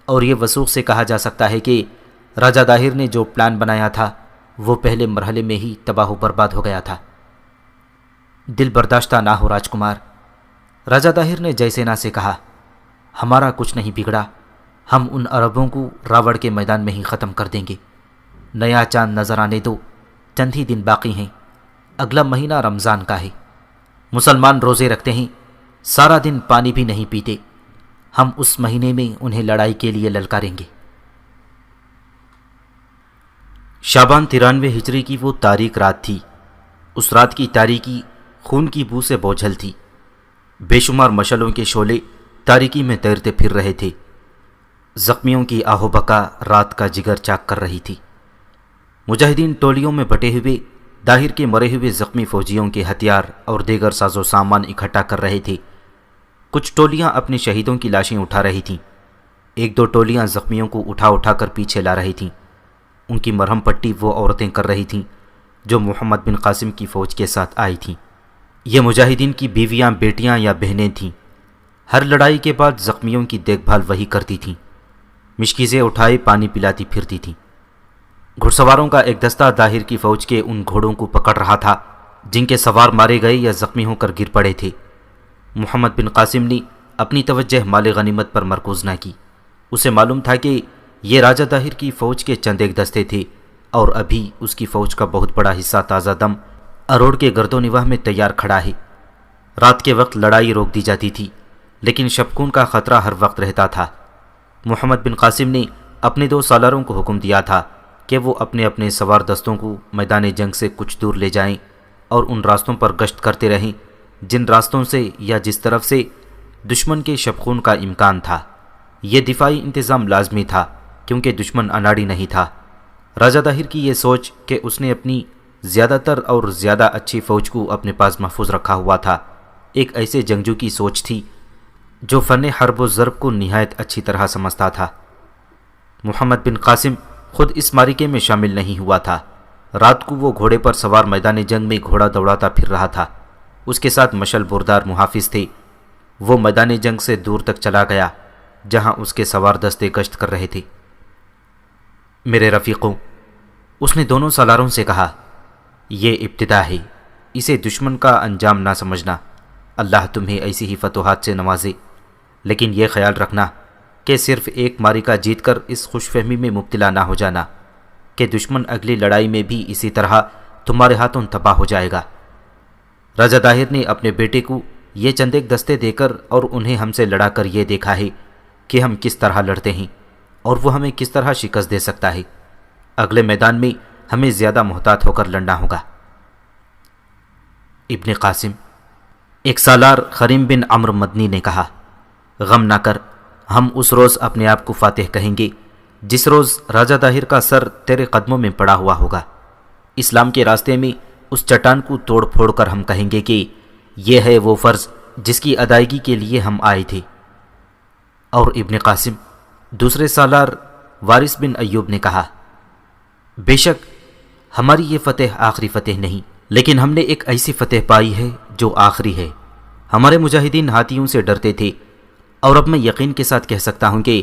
اور یہ وثوق سے کہا جا سکتا ہے کہ راجہ داہر نے جو پلان بنایا تھا وہ پہلے مرحلے میں ہی تباہ و برباد ہو گیا تھا۔ دل برداشتہ نہ ہو راجکمار، راجہ داہر نے جے سینا سے کہا، ہمارا کچھ نہیں بگڑا، ہم ان عربوں کو راوڑ کے میدان میں ہی ختم کر دیں گے۔ نیا چاند نظر آنے دو، چند ہی دن باقی ہیں، اگلا مہینہ رمضان کا ہے، مسلمان روزے رکھتے ہیں، سارا دن پانی بھی نہیں پیتے، ہم اس مہینے میں انہیں لڑائی کے لیے للکاریں گے۔ شعبان 93 ہجری کی وہ تاریک رات تھی۔ اس رات کی تاریکی خون کی بو سے بوجھل تھی۔ بے شمار مشعلوں کے شعلے تاریکی میں تیرتے پھر رہے تھے۔ زخمیوں کی آہو بکا رات کا جگر چاک کر رہی تھی۔ مجاہدین ٹولیوں میں بٹے ہوئے داہر کے مرے ہوئے زخمی فوجیوں کے ہتھیار اور دیگر ساز و سامان اکٹھا کر رہے تھے۔ کچھ ٹولیاں اپنی شہیدوں کی لاشیں اٹھا رہی تھیں، ایک دو ٹولیاں زخمیوں کو اٹھا اٹھا کر پیچھے لا رہی تھیں۔ ان کی مرہم پٹی وہ عورتیں کر رہی تھیں جو محمد بن قاسم کی فوج کے ساتھ آئی تھیں۔ یہ مجاہدین کی بیویاں، بیٹیاں یا بہنیں تھیں۔ ہر لڑائی کے بعد زخمیوں کی دیکھ بھال وہی کرتی تھیں، مشکیزیں اٹھائے پانی پلاتی پھرتی تھیں۔ گھڑ سواروں کا ایک دستہ داہر کی فوج کے ان گھوڑوں کو پکڑ رہا تھا جن کے سوار مارے گئے یا زخمی ہو کر گر پڑے تھے۔ محمد بن قاسم نے اپنی توجہ مال غنیمت پر مرکوز نہ کی۔ اسے معلوم تھا کہ یہ راجہ داہر کی فوج کے چند ایک دستے تھے اور ابھی اس کی فوج کا بہت بڑا حصہ تازہ دم اروڑ کے گرد و نواح میں تیار کھڑا ہے۔ رات کے وقت لڑائی روک دی جاتی تھی، لیکن شبکون کا خطرہ ہر وقت رہتا تھا۔ محمد بن قاسم نے اپنے 2 سالاروں کو حکم دیا تھا کہ وہ اپنے اپنے سوار دستوں کو میدان جنگ سے کچھ دور لے جائیں اور ان راستوں پر گشت کرتے رہیں جن راستوں سے یا جس طرف سے دشمن کے شبخون کا امکان تھا۔ یہ دفاعی انتظام لازمی تھا کیونکہ دشمن اناڑی نہیں تھا۔ راجہ داہر کی یہ سوچ کہ اس نے اپنی زیادہ تر اور زیادہ اچھی فوج کو اپنے پاس محفوظ رکھا ہوا تھا، ایک ایسے جنگجو کی سوچ تھی جو فن حرب و ضرب کو نہایت اچھی طرح سمجھتا تھا۔ محمد بن قاسم خود اس معرکے میں شامل نہیں ہوا تھا۔ رات کو وہ گھوڑے پر سوار میدان جنگ میں گھوڑا دوڑاتا پھر رہا تھا۔ اس کے ساتھ مشعل بردار محافظ تھے۔ وہ میدان جنگ سے دور تک چلا گیا جہاں اس کے سوار دستے گشت کر رہے تھے۔ میرے رفیقوں، اس نے دونوں سالاروں سے کہا، یہ ابتدا ہے، اسے دشمن کا انجام نہ سمجھنا۔ اللہ تمہیں ایسی ہی فتوحات سے نوازے، لیکن یہ خیال رکھنا کہ صرف ایک معرکہ جیت کر اس خوش فہمی میں مبتلا نہ ہو جانا کہ دشمن اگلی لڑائی میں بھی اسی طرح تمہارے ہاتھوں تباہ ہو جائے گا۔ راجہ داہر نے اپنے بیٹے کو یہ چند ایک دستے دے کر اور انہیں ہم سے لڑا کر یہ دیکھا ہے کہ ہم کس طرح لڑتے ہیں اور وہ ہمیں کس طرح شکست دے سکتا ہے۔ اگلے میدان میں ہمیں زیادہ محتاط ہو کر لڑنا ہوگا۔ ابن قاسم، ایک سالار خریم بن عمرو مدنی نے کہا، غم نہ کر، ہم اس روز اپنے آپ کو فاتح کہیں گے جس روز راجہ داہر کا سر تیرے قدموں میں پڑا ہوا ہوگا۔ اسلام کے راستے میں اس چٹان کو توڑ پھوڑ کر ہم کہیں گے کہ یہ ہے وہ فرض جس کی ادائیگی کے لیے ہم آئے تھے۔ اور ابن قاسم، دوسرے سالار وارث بن ایوب نے کہا، بے شک ہماری یہ فتح آخری فتح نہیں، لیکن ہم نے ایک ایسی فتح پائی ہے جو آخری ہے۔ ہمارے مجاہدین ہاتھیوں سے ڈرتے تھے، اور اب میں یقین کے ساتھ کہہ سکتا ہوں کہ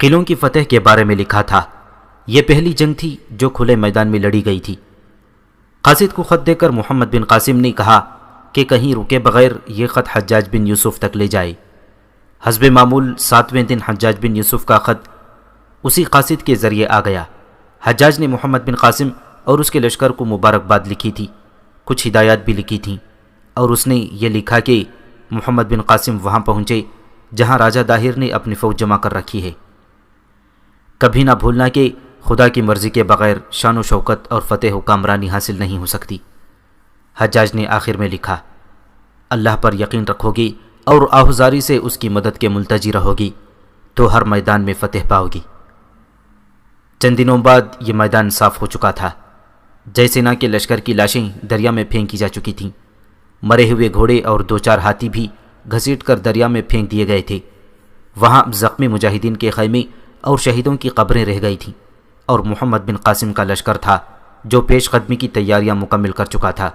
قلعوں کی فتح کے بارے میں لکھا تھا۔ یہ پہلی جنگ تھی جو کھلے میدان میں لڑی گئی تھی۔ قاصد کو خط دے کر محمد بن قاسم نے کہا کہ کہیں رکے بغیر یہ خط حجاج بن یوسف تک لے جائے۔ حسب معمول 7ویں دن حجاج بن یوسف کا خط اسی قاصد کے ذریعے آ گیا۔ حجاج نے محمد بن قاسم اور اس کے لشکر کو مبارکباد لکھی تھی، کچھ ہدایات بھی لکھی تھیں، اور اس نے یہ لکھا کہ محمد بن قاسم وہاں پہنچے جہاں راجہ داہر نے اپنی فوج جمع کر رکھی ہے۔ کبھی نہ بھولنا کہ خدا کی مرضی کے بغیر شان و شوکت اور فتح و کامرانی حاصل نہیں ہو سکتی۔ حجاج نے آخر میں لکھا، اللہ پر یقین رکھو گی اور آہوزاری سے اس کی مدد کے ملتجی رہو گی تو ہر میدان میں فتح پاؤ گی۔ چند دنوں بعد یہ میدان صاف ہو چکا تھا۔ جے سینا کے لشکر کی لاشیں دریا میں پھینکی جا چکی تھیں۔ مرے ہوئے گھوڑے اور 2-4 ہاتھی بھی گھسیٹ کر دریا میں پھینک دیے گئے تھے۔ وہاں زخمی مجاہدین کے خیمے اور شہیدوں کی قبریں رہ گئی تھیں، اور محمد بن قاسم کا لشکر تھا جو پیش قدمی کی تیاریاں مکمل کر چکا تھا۔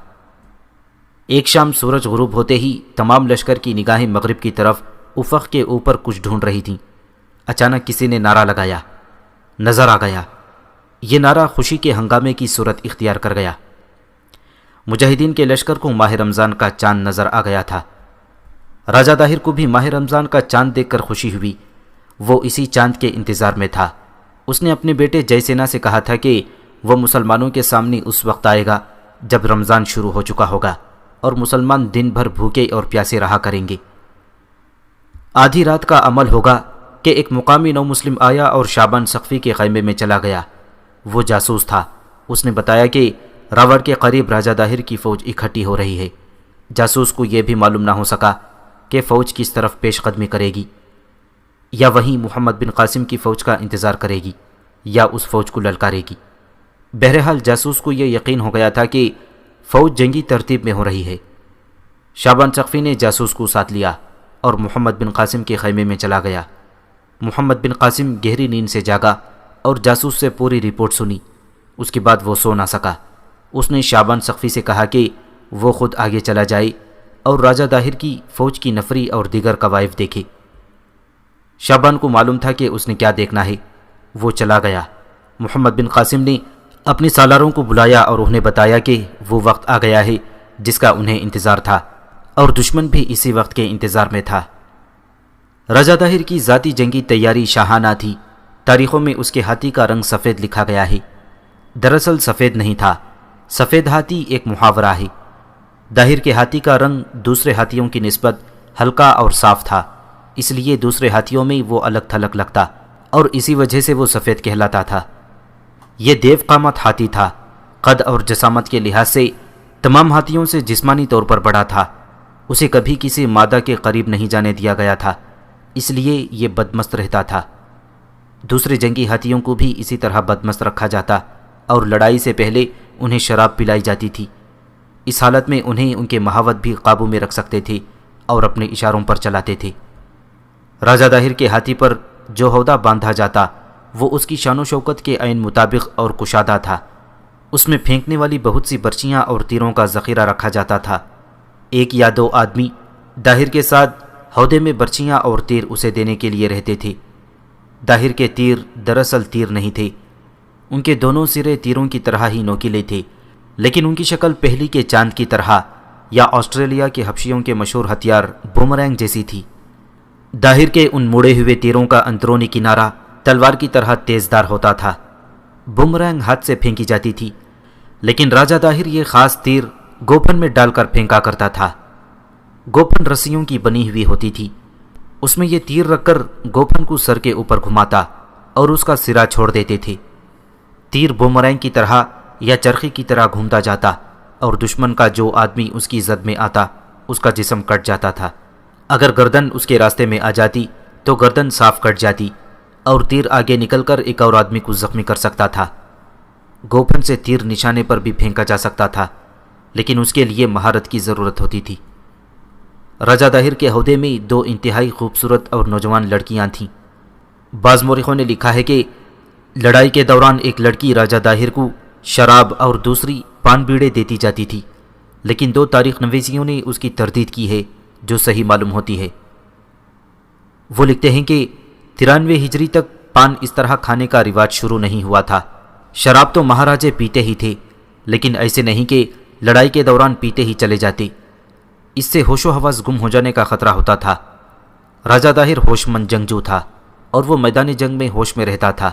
ایک شام سورج غروب ہوتے ہی تمام لشکر کی نگاہیں مغرب کی طرف افق کے اوپر کچھ ڈھونڈ رہی تھیں۔ اچانک کسی نے نعرہ لگایا، نظر آ گیا۔ یہ نعرہ خوشی کے ہنگامے کی صورت اختیار کر گیا۔ مجاہدین کے لشکر کو ماہ رمضان کا چاند نظر آ گیا تھا۔ راجہ داہر کو بھی ماہ رمضان کا چاند دیکھ کر خوشی ہوئی۔ وہ اسی چاند کے انتظار میں تھا۔ اس نے اپنے بیٹے جے سینا سے کہا تھا کہ وہ مسلمانوں کے سامنے اس وقت آئے گا جب رمضان شروع ہو چکا ہوگا اور مسلمان دن بھر بھوکے اور پیاسے رہا کریں گے۔ آدھی رات کا عمل ہوگا کہ ایک مقامی نو مسلم آیا اور شعبان سقفی کے خیمے میں چلا گیا۔ وہ جاسوس تھا۔ اس نے بتایا کہ راوڑ کے قریب راجہ داہر کی فوج اکٹھی ہو رہی ہے۔ جاسوس کو یہ بھی معلوم نہ ہو سکا کہ فوج کس طرف پیش قدمی کرے گی، یا وہیں محمد بن قاسم کی فوج کا انتظار کرے گی یا اس فوج کو للکارے گی۔ بہرحال جاسوس کو یہ یقین ہو گیا تھا کہ فوج جنگی ترتیب میں ہو رہی ہے۔ شعبان سقفی نے جاسوس کو ساتھ لیا اور محمد بن قاسم کے خیمے میں چلا گیا۔ محمد بن قاسم گہری نیند سے جاگا اور جاسوس سے پوری رپورٹ سنی۔ اس کے بعد وہ سو نہ سکا۔ اس نے شعبان سقفی سے کہا کہ وہ خود آگے چلا جائے اور راجہ داہر کی فوج کی نفری اور دیگر قوائف دیکھے۔ شعبان کو معلوم تھا کہ اس نے کیا دیکھنا ہے۔ وہ چلا گیا۔ محمد بن قاسم نے اپنے سالاروں کو بلایا اور انہیں بتایا کہ وہ وقت آ گیا ہے جس کا انہیں انتظار تھا، اور دشمن بھی اسی وقت کے انتظار میں تھا۔ راجہ داہر کی ذاتی جنگی تیاری شاہانہ تھی۔ تاریخوں میں اس کے ہاتھی کا رنگ سفید لکھا گیا ہے۔ دراصل سفید نہیں تھا، سفید ہاتھی ایک محاورہ ہے۔ داہر کے ہاتھی کا رنگ دوسرے ہاتھیوں کی نسبت ہلکا اور صاف تھا، اس لیے دوسرے ہاتھیوں میں وہ الگ تھلگ لگتا اور اسی وجہ سے وہ سفید کہلاتا تھا۔ یہ دیو قامت ہاتھی تھا۔ قد اور جسامت کے لحاظ سے تمام ہاتھیوں سے جسمانی طور پر بڑا تھا۔ اسے کبھی کسی مادہ کے قریب نہیں جانے دیا گیا تھا، اس لیے یہ بدمست رہتا تھا۔ دوسرے جنگی ہاتھیوں کو بھی اسی طرح بدمست رکھا جاتا اور لڑائی سے پہلے انہیں شراب پلائی جاتی تھی۔ اس حالت میں انہیں ان کے مہاوت بھی قابو میں رکھ سکتے تھے اور اپنے اشاروں پر چلاتے تھے۔ راجہ داہر کے ہاتھی پر جو ہودہ باندھا جاتا وہ اس کی شان و شوکت کے عین مطابق اور کشادہ تھا۔ اس میں پھینکنے والی بہت سی برچیاں اور تیروں کا ذخیرہ رکھا جاتا تھا۔ 1 یا 2 آدمی داہر کے ساتھ ہودے میں برچیاں اور تیر اسے دینے کے لیے رہتے تھے۔ داہر کے تیر دراصل تیر نہیں تھے، ان کے دونوں سرے تیروں کی طرح ہی نوکیلے تھے، لیکن ان کی شکل پہلی کے چاند کی طرح یا آسٹریلیا کے حبشیوں کے مشہور ہتھیار بومرینگ جیسی تھی۔ داہر کے ان مڑے ہوئے تیروں کا اندرونی کنارہ تلوار کی طرح تیزدار ہوتا تھا۔ بومرینگ ہاتھ سے پھینکی جاتی تھی، لیکن راجہ داہر یہ خاص تیر گوپن میں ڈال کر پھینکا کرتا تھا۔ گوپن رسیوں کی بنی ہوئی ہوتی تھی، اس میں یہ تیر رکھ کر گوپن کو سر کے اوپر گھماتا اور اس کا سرا چھوڑ دیتے تھے۔ تیر بومرینگ کی طرح یا چرخی کی طرح گھومتا جاتا اور دشمن کا جو آدمی اس کی زد میں آتا اس کا جسم کٹ جاتا تھا۔ اگر گردن اس کے راستے میں آ جاتی تو گردن صاف کٹ جاتی اور تیر آگے نکل کر ایک اور آدمی کو زخمی کر سکتا تھا۔ گوپن سے تیر نشانے پر بھی پھینکا جا سکتا تھا، لیکن اس کے لیے مہارت کی ضرورت ہوتی تھی۔ راجہ داہر کے عہدے میں 2 انتہائی خوبصورت اور نوجوان لڑکیاں تھیں۔ بعض مورخوں نے لکھا ہے کہ لڑائی کے دوران ایک لڑکی راجہ داہر کو شراب اور دوسری پان بیڑے دیتی جاتی تھی، لیکن 2 تاریخ نویسیوں نے اس کی تردید کی ہے جو صحیح معلوم ہوتی ہے۔ وہ لکھتے ہیں کہ 93 ہجری تک پان اس طرح کھانے کا رواج شروع نہیں ہوا تھا۔ شراب تو مہاراجے پیتے ہی تھے، لیکن ایسے نہیں کہ لڑائی کے دوران پیتے ہی چلے جاتے۔ اس سے ہوش و حواس گم ہو جانے کا خطرہ ہوتا تھا۔ راجہ داہر ہوش مند جنگجو تھا اور وہ میدان جنگ میں ہوش میں رہتا تھا۔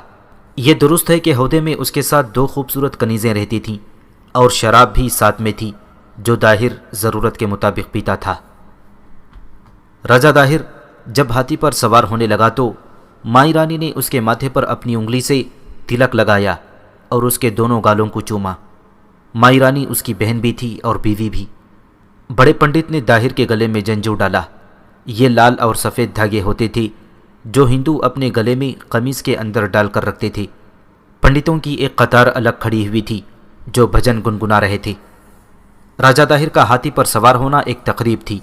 یہ درست ہے کہ عہدے میں اس کے ساتھ 2 خوبصورت کنیزیں رہتی تھیں اور شراب بھی ساتھ میں تھی جو داہر ضرورت کے مطابق پیتا تھا۔ راجہ داہر جب ہاتھی پر سوار ہونے لگا تو مائی رانی نے اس کے ماتھے پر اپنی انگلی سے تلک لگایا اور اس کے دونوں گالوں کو چوما۔ مائی رانی اس کی بہن بھی تھی اور بیوی بھی۔ بڑے پنڈت نے داہر کے گلے میں جنجو ڈالا۔ یہ لال اور سفید دھاگے ہوتے تھے جو ہندو اپنے گلے میں قمیص کے اندر ڈال کر رکھتے تھے۔ پنڈتوں کی ایک قطار الگ کھڑی ہوئی تھی جو بھجن گنگنا رہے تھے۔ راجہ داہر کا ہاتھی پر سوار ہونا ایک تقریب تھی۔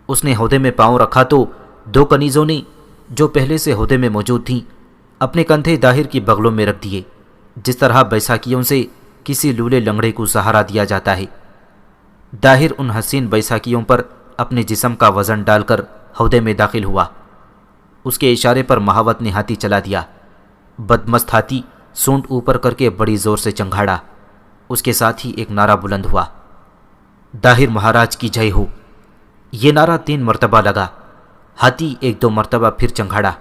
اس نے ہودے میں پاؤں رکھا تو 2 کنیزوں نے جو پہلے سے ہودے میں موجود تھیں اپنے کندھے داہر کی بغلوں میں رکھ دیے، جس طرح بیساکھیوں سے کسی لولے لنگڑے کو سہارا دیا جاتا ہے۔ داہر ان حسین بیساکھیوں پر اپنے جسم کا وزن ڈال کر ہودے میں داخل ہوا۔ اس کے اشارے پر مہاوت نے ہاتھی چلا دیا۔ بدمست ہاتھی سونڈ اوپر کر کے بڑی زور سے چنگھاڑا۔ اس کے ساتھ ہی ایک نعرہ بلند ہوا، داہر مہاراج کی جے ہو۔ یہ نعرہ 3 مرتبہ لگا۔ ہاتھی 1-2 مرتبہ پھر چنگھاڑا،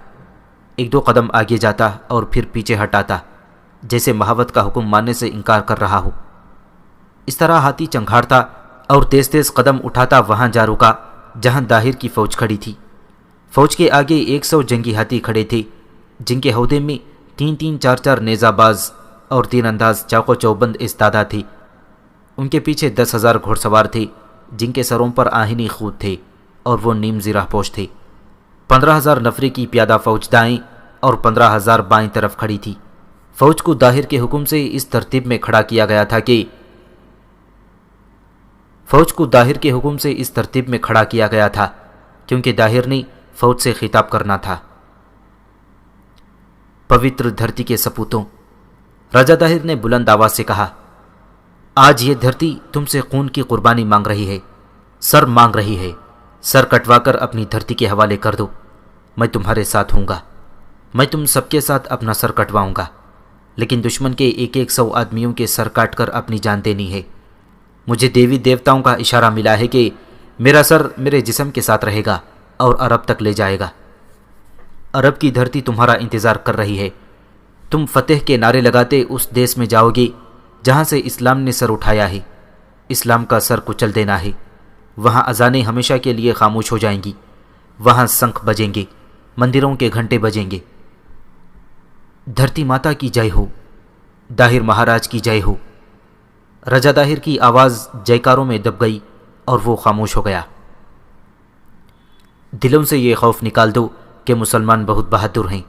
1-2 قدم آگے جاتا اور پھر پیچھے ہٹ آتا، جیسے مہاوت کا حکم ماننے سے انکار کر رہا ہو۔ اس طرح ہاتھی چنگھاڑتا اور تیز تیز قدم اٹھاتا وہاں جا رکا جہاں داہر کی فوج کھڑی تھی۔ فوج کے آگے 100 جنگی ہاتھی کھڑے تھے جن کے ہودے میں 3-3 4-4 نیزہ باز اور 3 انداز چاق و چوبند استادہ تھے۔ ان کے پیچھے 10,000 گھوڑ سوار تھے جن کے سروں پر آہنی خود تھے اور وہ نیم زرہ پوش تھے۔ 15,000 نفری کی پیادہ فوج دائیں اور 15,000 بائیں طرف کھڑی تھی۔ فوج کو داہر کے حکم سے اس ترتیب میں کھڑا کیا گیا تھا کیونکہ داہر نے فوج سے خطاب کرنا تھا۔ پوتر دھرتی کے سپوتوں، راجہ داہر نے بلند آواز سے کہا، آج یہ دھرتی تم سے خون کی قربانی مانگ رہی ہے، سر مانگ رہی ہے۔ سر کٹوا کر اپنی دھرتی کے حوالے کر دو، میں تمہارے ساتھ ہوں گا۔ میں تم سب کے ساتھ اپنا سر کٹواؤں گا، لیکن دشمن کے 100 آدمیوں کے سر کاٹ کر اپنی جان دینی ہے۔ مجھے دیوی دیوتاؤں کا اشارہ ملا ہے کہ میرا سر میرے جسم کے ساتھ رہے گا اور عرب تک لے جائے گا۔ عرب کی دھرتی تمہارا انتظار کر رہی ہے۔ تم فتح کے نعرے لگاتے اس دیس میں جاؤ گے جہاں سے اسلام نے سر اٹھایا ہے۔ اسلام کا سر کچل دینا ہے۔ وہاں اذانیں ہمیشہ کے لیے خاموش ہو جائیں گی، وہاں شنکھ بجیں گے، مندروں کے گھنٹے بجیں گے۔ دھرتی ماتا کی جے ہو، داہر مہاراج کی جے ہو۔ راجہ داہر کی آواز جیکاروں میں دب گئی اور وہ خاموش ہو گیا۔ دلوں سے یہ خوف نکال دو کہ مسلمان بہت بہادر ہیں۔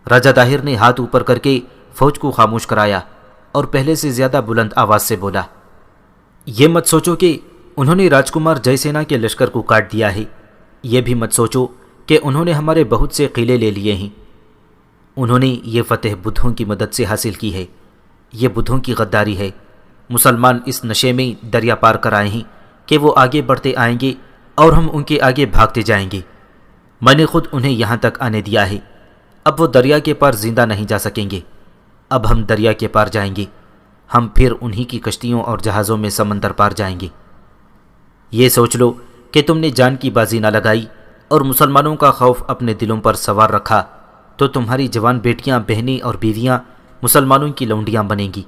راجہ داہر نے ہاتھ اوپر کر کے فوج کو خاموش کرایا اور پہلے سے زیادہ بلند آواز سے بولا، یہ مت سوچو کہ انہوں نے راجکمار جے سینا کے لشکر کو کاٹ دیا ہے۔ یہ بھی مت سوچو کہ انہوں نے ہمارے بہت سے قلعے لے لیے ہیں۔ انہوں نے یہ فتح بدھوں کی مدد سے حاصل کی ہے۔ یہ بدھوں کی غداری ہے۔ مسلمان اس نشے میں دریا پار کر آئے ہیں کہ وہ آگے بڑھتے آئیں گے اور ہم ان کے آگے بھاگتے جائیں گے۔ میں نے خود انہیں یہاں تک آنے دیا ہے۔ اب وہ دریا کے پار زندہ نہیں جا سکیں گے۔ اب ہم دریا کے پار جائیں گے۔ ہم پھر انہی کی کشتیوں اور جہازوں میں سمندر پار جائیں گے۔ یہ سوچ لو کہ تم نے جان کی بازی نہ لگائی اور مسلمانوں کا خوف اپنے دلوں پر سوار رکھا تو تمہاری جوان بیٹیاں، بہنیں اور بیویاں مسلمانوں کی لونڈیاں بنیں گی۔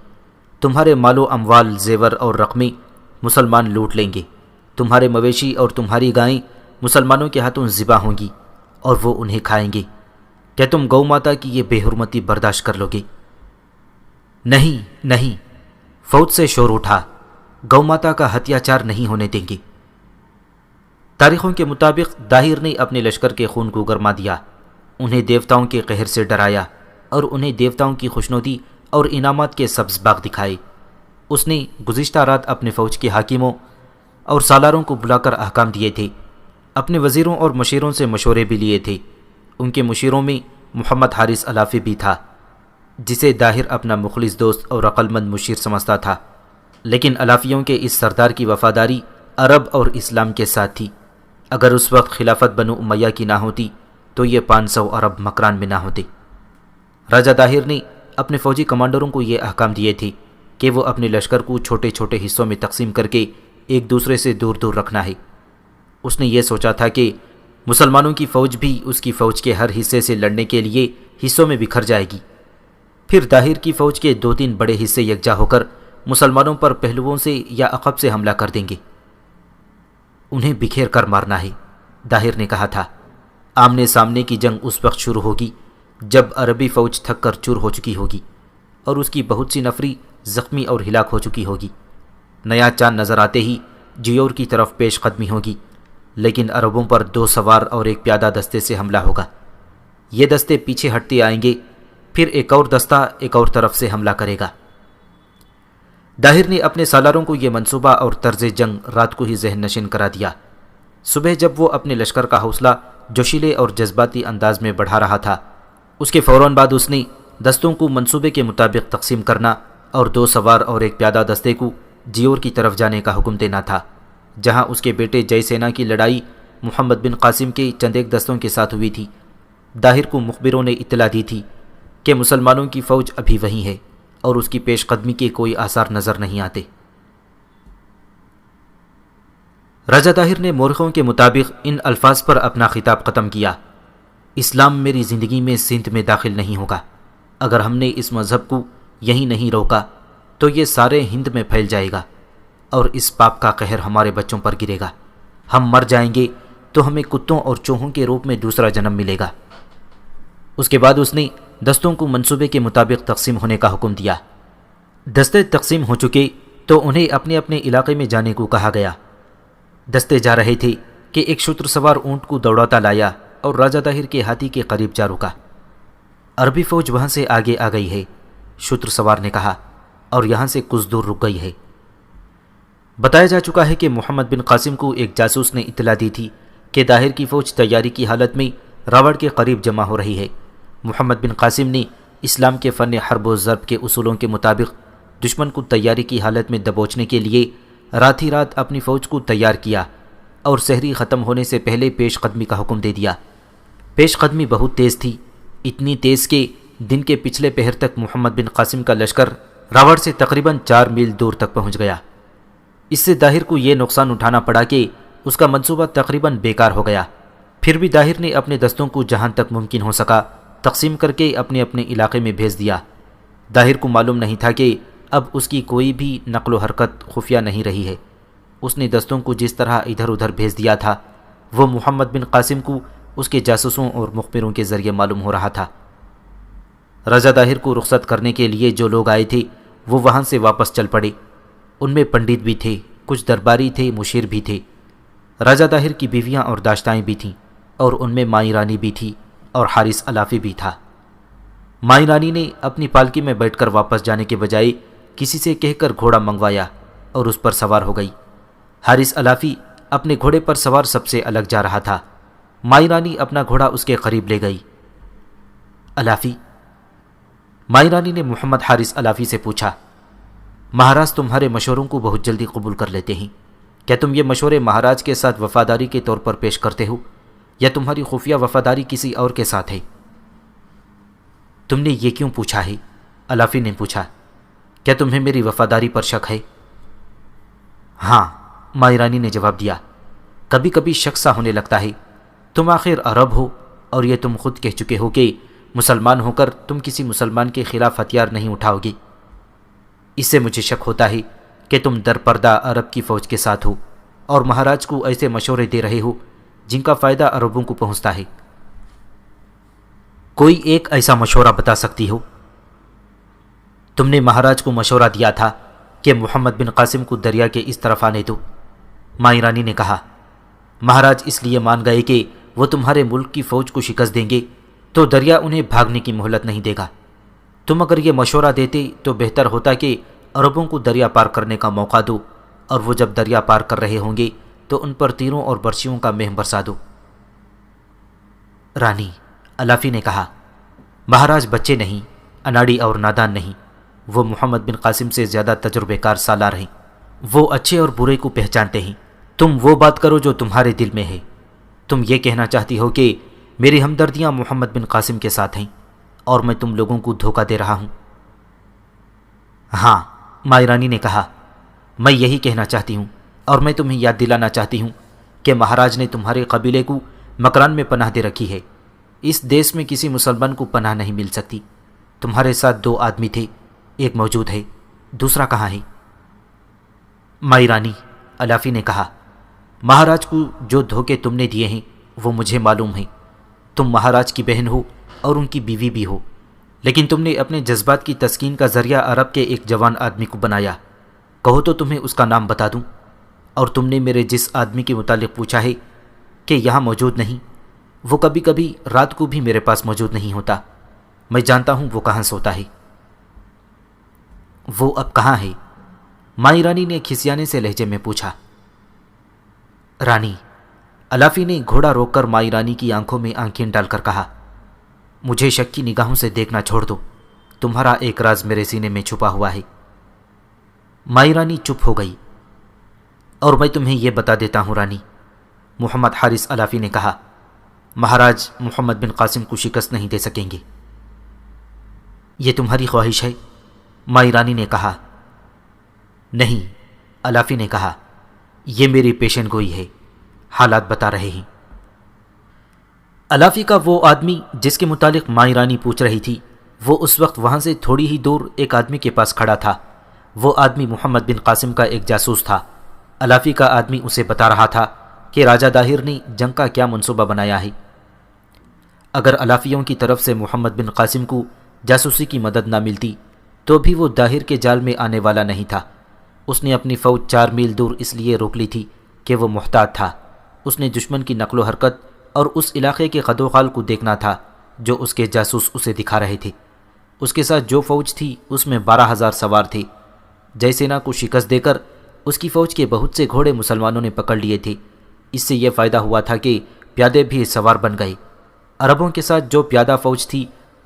تمہارے مال و اموال، زیور اور رقمیں مسلمان لوٹ لیں گے۔ تمہارے مویشی اور تمہاری گائیں مسلمانوں کے ہاتھوں ذبح ہوں گی اور وہ انہیں کھائیں گے۔ کیا تم گو ماتا کی یہ بے حرمتی برداشت کر لو گے؟ نہیں نہیں، فوج سے شور اٹھا، گو ماتا کا ہتیاچار نہیں ہونے دیں گے۔ تاریخوں کے مطابق داہر نے اپنے لشکر کے خون کو گرما دیا، انہیں دیوتاؤں کے قہر سے ڈرایا اور انہیں دیوتاؤں کی خوشنودی اور انعامات کے سبز باغ دکھائے۔ اس نے گزشتہ رات اپنے فوج کے حاکموں اور سالاروں کو بلا کر احکام دیے تھے۔ اپنے وزیروں اور مشیروں سے مشورے بھی لیے تھے۔ ان کے مشیروں میں محمد حارث علافی بھی تھا، جسے داہر اپنا مخلص دوست اور عقل مند مشیر سمجھتا تھا، لیکن علافیوں کے اس سردار کی وفاداری عرب اور اسلام کے ساتھ تھی۔ اگر اس وقت خلافت بنو امیہ کی نہ ہوتی تو یہ 500 عرب مکران میں نہ ہوتے۔ راجہ داہر نے اپنے فوجی کمانڈروں کو یہ احکام دیے تھے کہ وہ اپنے لشکر کو چھوٹے چھوٹے حصوں میں تقسیم کر کے ایک دوسرے سے دور دور رکھنا ہے۔ اس نے یہ سوچا تھا کہ مسلمانوں کی فوج بھی اس کی فوج کے ہر حصے سے لڑنے کے لیے حصوں میں بکھر جائے گی، پھر داہر کی فوج کے 2-3 بڑے حصے یکجا ہو کر مسلمانوں پر پہلوؤں سے یا عقب سے حملہ کر دیں گے۔ انہیں بکھیر کر مارنا ہے، داہر نے کہا تھا۔ آمنے سامنے کی جنگ اس وقت شروع ہوگی جب عربی فوج تھک کر چور ہو چکی ہوگی اور اس کی بہت سی نفری زخمی اور ہلاک ہو چکی ہوگی۔ نیا چاند نظر آتے ہی جیور کی طرف پیش قدمی ہوگی، لیکن عربوں پر 2 سوار اور ایک پیادہ دستے سے حملہ ہوگا۔ یہ دستے پیچھے ہٹتے آئیں گے، پھر ایک اور دستہ ایک اور طرف سے حملہ کرے گا۔ داہر نے اپنے سالاروں کو یہ منصوبہ اور طرز جنگ رات کو ہی ذہن نشین کرا دیا۔ صبح جب وہ اپنے لشکر کا حوصلہ جوشیلے اور جذباتی انداز میں بڑھا رہا تھا، اس کے فوراً بعد اس نے دستوں کو منصوبے کے مطابق تقسیم کرنا اور 2 سوار اور ایک پیادہ دستے کو جیور کی طرف جانے کا حکم دینا تھا، جہاں اس کے بیٹے جے سینا کی لڑائی محمد بن قاسم کے چند ایک دستوں کے ساتھ ہوئی تھی۔ داہر کو مخبروں نے اطلاع دی تھی کہ مسلمانوں کی فوج ابھی وہیں ہے اور اس کی پیش قدمی کے کوئی آثار نظر نہیں آتے۔ راجہ داہر نے مورخوں کے مطابق ان الفاظ پر اپنا خطاب ختم کیا: اسلام میری زندگی میں سندھ میں داخل نہیں ہوگا۔ اگر ہم نے اس مذہب کو یہیں نہیں روکا تو یہ سارے ہند میں پھیل جائے گا اور اس پاپ کا قہر ہمارے بچوں پر گرے گا۔ ہم مر جائیں گے تو ہمیں کتوں اور چوہوں کے روپ میں دوسرا جنم ملے گا۔ اس کے بعد اس نے دستوں کو منصوبے کے مطابق تقسیم ہونے کا حکم دیا۔ دستے تقسیم ہو چکے تو انہیں اپنے اپنے علاقے میں جانے کو کہا گیا۔ دستے جا رہے تھے کہ ایک شتر سوار اونٹ کو دوڑاتا لایا اور راجہ داہر کے ہاتھی کے قریب جا رکا۔ عربی فوج وہاں سے آگے آ گئی ہے، شتر سوار نے کہا، اور یہاں سے کچھ دور رک گئی ہے۔ بتایا جا چکا ہے کہ محمد بن قاسم کو ایک جاسوس نے اطلاع دی تھی کہ داہر کی فوج تیاری کی حالت میں راوڑ کے قریب جمع ہو رہی ہے۔ محمد بن قاسم نے اسلام کے فن حرب و ضرب کے اصولوں کے مطابق دشمن کو تیاری کی حالت میں دبوچنے کے لیے رات ہی رات اپنی فوج کو تیار کیا اور سحری ختم ہونے سے پہلے پیش قدمی کا حکم دے دیا۔ پیش قدمی بہت تیز تھی، اتنی تیز کہ دن کے پچھلے پہر تک محمد بن قاسم کا لشکر راوڑ سے تقریباً 4 میل دور تک پہنچ گیا۔ اس سے داہر کو یہ نقصان اٹھانا پڑا کہ اس کا منصوبہ تقریباً بیکار ہو گیا۔ پھر بھی داہر نے اپنے دستوں کو جہاں تک ممکن ہو سکا تقسیم کر کے اپنے اپنے علاقے میں بھیج دیا۔ داہر کو معلوم نہیں تھا کہ اب اس کی کوئی بھی نقل و حرکت خفیہ نہیں رہی ہے۔ اس نے دستوں کو جس طرح ادھر ادھر بھیج دیا تھا وہ محمد بن قاسم کو اس کے جاسوسوں اور مخبروں کے ذریعے معلوم ہو رہا تھا۔ راجہ داہر کو رخصت کرنے کے لیے جو لوگ آئے تھے وہ وہاں سے واپس چل پڑے۔ ان میں پنڈت بھی تھے، کچھ درباری تھے، مشیر بھی تھے۔ راجہ داہر کی بیویاں اور داشتائیں بھی تھیں، اور ان میں مائی رانی بھی تھی اور حارث علافی بھی تھا۔ مائی رانی نے اپنی پالکی میں بیٹھ کر واپس جانے کے بجائے کسی سے کہہ کر گھوڑا منگوایا اور اس پر سوار ہو گئی۔ حارث علافی اپنے گھوڑے پر سوار سب سے الگ جا رہا تھا۔ مائی رانی اپنا گھوڑا اس کے قریب لے گئی۔ علافی، مائی رانی نے محمد حارث علافی سے پوچھا، مہاراج تمہارے مشوروں کو بہت جلدی قبول کر لیتے ہیں، کیا تم یہ مشورے مہاراج کے ساتھ وفاداری کے طور پر پیش کرتے ہو یا تمہاری خفیہ وفاداری کسی اور کے ساتھ ہے؟ تم نے یہ کیوں پوچھا ہے؟ علافی نے پوچھا، کیا تمہیں میری وفاداری پر شک ہے؟ ہاں، مائی رانی نے جواب دیا، کبھی کبھی شک سا ہونے لگتا ہے۔ تم آخر عرب ہو اور یہ تم خود کہہ چکے ہو کہ مسلمان ہو کر تم کسی مسلمان کے خلاف ہتھیار نہیں اٹھاؤ گے۔ اس سے مجھے شک ہوتا ہے کہ تم در پردہ عرب کی فوج کے ساتھ ہو اور مہاراج کو ایسے مشورے دے رہے ہو جن کا فائدہ عربوں کو پہنچتا ہے۔ کوئی ایک ایسا مشورہ بتا سکتی ہو؟ تم نے مہاراج کو مشورہ دیا تھا کہ محمد بن قاسم کو دریا کے اس طرف آنے دو، مائی رانی نے کہا۔ مہاراج اس لیے مان گئے کہ وہ تمہارے ملک کی فوج کو شکست دیں گے تو دریا انہیں بھاگنے کی مہلت نہیں دے گا۔ تم اگر یہ مشورہ دیتے تو بہتر ہوتا کہ عربوں کو دریا پار کرنے کا موقع دو، اور وہ جب دریا پار کر رہے ہوں گے تو ان پر تیروں اور برچیوں کا مہ برسا دو۔ رانی، علافی نے کہا، مہاراج بچے نہیں، اناڑی اور نادان نہیں، وہ محمد بن قاسم سے زیادہ تجربے کار سالار ہیں، وہ اچھے اور برے کو پہچانتے ہیں۔ تم وہ بات کرو جو تمہارے دل میں ہے۔ تم یہ کہنا چاہتی ہو کہ میری ہمدردیاں محمد بن قاسم کے ساتھ ہیں اور میں تم لوگوں کو دھوکہ دے رہا ہوں؟ ہاں، مائرانی نے کہا، میں یہی کہنا چاہتی ہوں، اور میں تمہیں یاد دلانا چاہتی ہوں کہ مہاراج نے تمہارے قبیلے کو مکران میں پناہ دے رکھی ہے۔ اس دیس میں کسی مسلمان کو پناہ نہیں مل سکتی۔ تمہارے ساتھ 2 آدمی تھے، ایک موجود ہے، دوسرا کہاں ہے؟ مائرانی، الافی نے کہا، مہاراج کو جو دھوکے تم نے دیے ہیں وہ مجھے معلوم ہیں۔ تم مہاراج کی بہن ہو اور ان کی بیوی بھی ہو، لیکن تم نے اپنے جذبات کی تسکین کا ذریعہ عرب کے ایک جوان آدمی کو بنایا۔ کہو تو تمہیں اس کا نام بتا دوں؟ اور تم نے میرے جس آدمی کے متعلق پوچھا ہے کہ یہاں موجود نہیں، وہ کبھی کبھی رات کو بھی میرے پاس موجود نہیں ہوتا۔ میں جانتا ہوں وہ کہاں سوتا ہے۔ وہ اب کہاں ہے؟ مائی رانی نے کھسیانے سے لہجے میں پوچھا۔ رانی، الافی نے گھوڑا روک کر مائی رانی کی آنکھوں میں آنکھیں ڈال کر کہا، مجھے شک کی نگاہوں سے دیکھنا چھوڑ دو، تمہارا ایک راز میرے سینے میں چھپا ہوا ہے۔ مائی رانی چپ ہو گئی۔ اور میں تمہیں یہ بتا دیتا ہوں رانی، محمد حارث الافی نے کہا، مہاراج محمد بن قاسم کو شکست نہیں دے سکیں گے۔ یہ تمہاری خواہش ہے؟ مائی رانی نے کہا۔ نہیں، الافی نے کہا، یہ میری پیشن گوئی ہے، حالات بتا رہے ہیں۔ الافی کا وہ آدمی جس کے متعلق مائی رانی پوچھ رہی تھی، وہ اس وقت وہاں سے تھوڑی ہی دور ایک آدمی کے پاس کھڑا تھا۔ وہ آدمی محمد بن قاسم کا ایک جاسوس تھا۔ الافی کا آدمی اسے بتا رہا تھا کہ راجہ داہر نے جنگ کا کیا منصوبہ بنایا ہے۔ اگر الافیوں کی طرف سے محمد بن قاسم کو جاسوسی کی مدد نہ ملتی تو بھی وہ داہر کے جال میں آنے والا نہیں تھا۔ اس نے اپنی فوج 4 میل دور اس لیے روک لی تھی کہ وہ محتاط تھا۔ اس نے دشمن کی نقل و حرکت اور اس علاقے کے خد و خال کو دیکھنا تھا جو اس کے جاسوس اسے دکھا رہے تھے۔ اس کے ساتھ جو فوج تھی اس میں 12,000 سوار تھے۔ جے سینا کو شکست دے کر اس کی فوج کے بہت سے گھوڑے مسلمانوں نے پکڑ لیے تھے۔ اس سے یہ فائدہ ہوا تھا کہ پیادے بھی سوار بن گئے۔ عربوں کے ساتھ جو پیادہ فوج تھی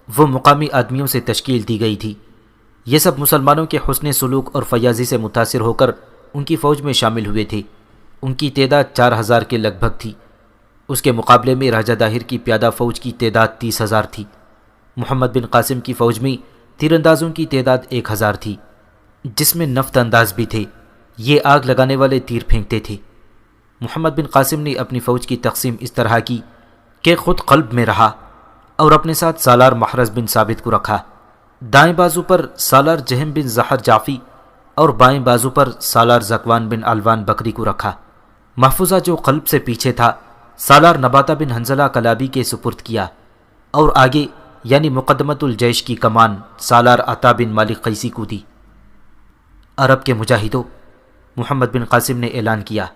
وہ مقامی آدمیوں سے تشکیل دی گئی تھی۔ یہ سب مسلمانوں کے حسن سلوک اور فیاضی سے متاثر ہو کر ان کی فوج میں شامل ہوئے تھے۔ ان کی تعداد 4,000 کے لگ بھگ تھی۔ اس کے مقابلے میں راجہ داہر کی پیادہ فوج کی تعداد 30,000 تھی۔ محمد بن قاسم کی فوج میں تیر اندازوں کی تعداد 1,000 تھی، جس میں نفط انداز بھی تھے۔ یہ آگ لگانے والے تیر پھینکتے تھے۔ محمد بن قاسم نے اپنی فوج کی تقسیم اس طرح کی کہ خود قلب میں رہا اور اپنے ساتھ سالار محرز بن ثابت کو رکھا۔ دائیں بازو پر سالار جہم بن زہر جعفی اور بائیں بازو پر سالار زکوان بن علوان بکری کو رکھا۔ محفوظہ جو قلب سے پیچھے تھا سالار نباتہ بن حنزلہ کلابی کے سپرد کیا، اور آگے یعنی مقدمت الجیش کی کمان سالار عطا بن مالک قیسی کو دی۔ عرب کے مجاہدوں، محمد بن قاسم نے اعلان کیا،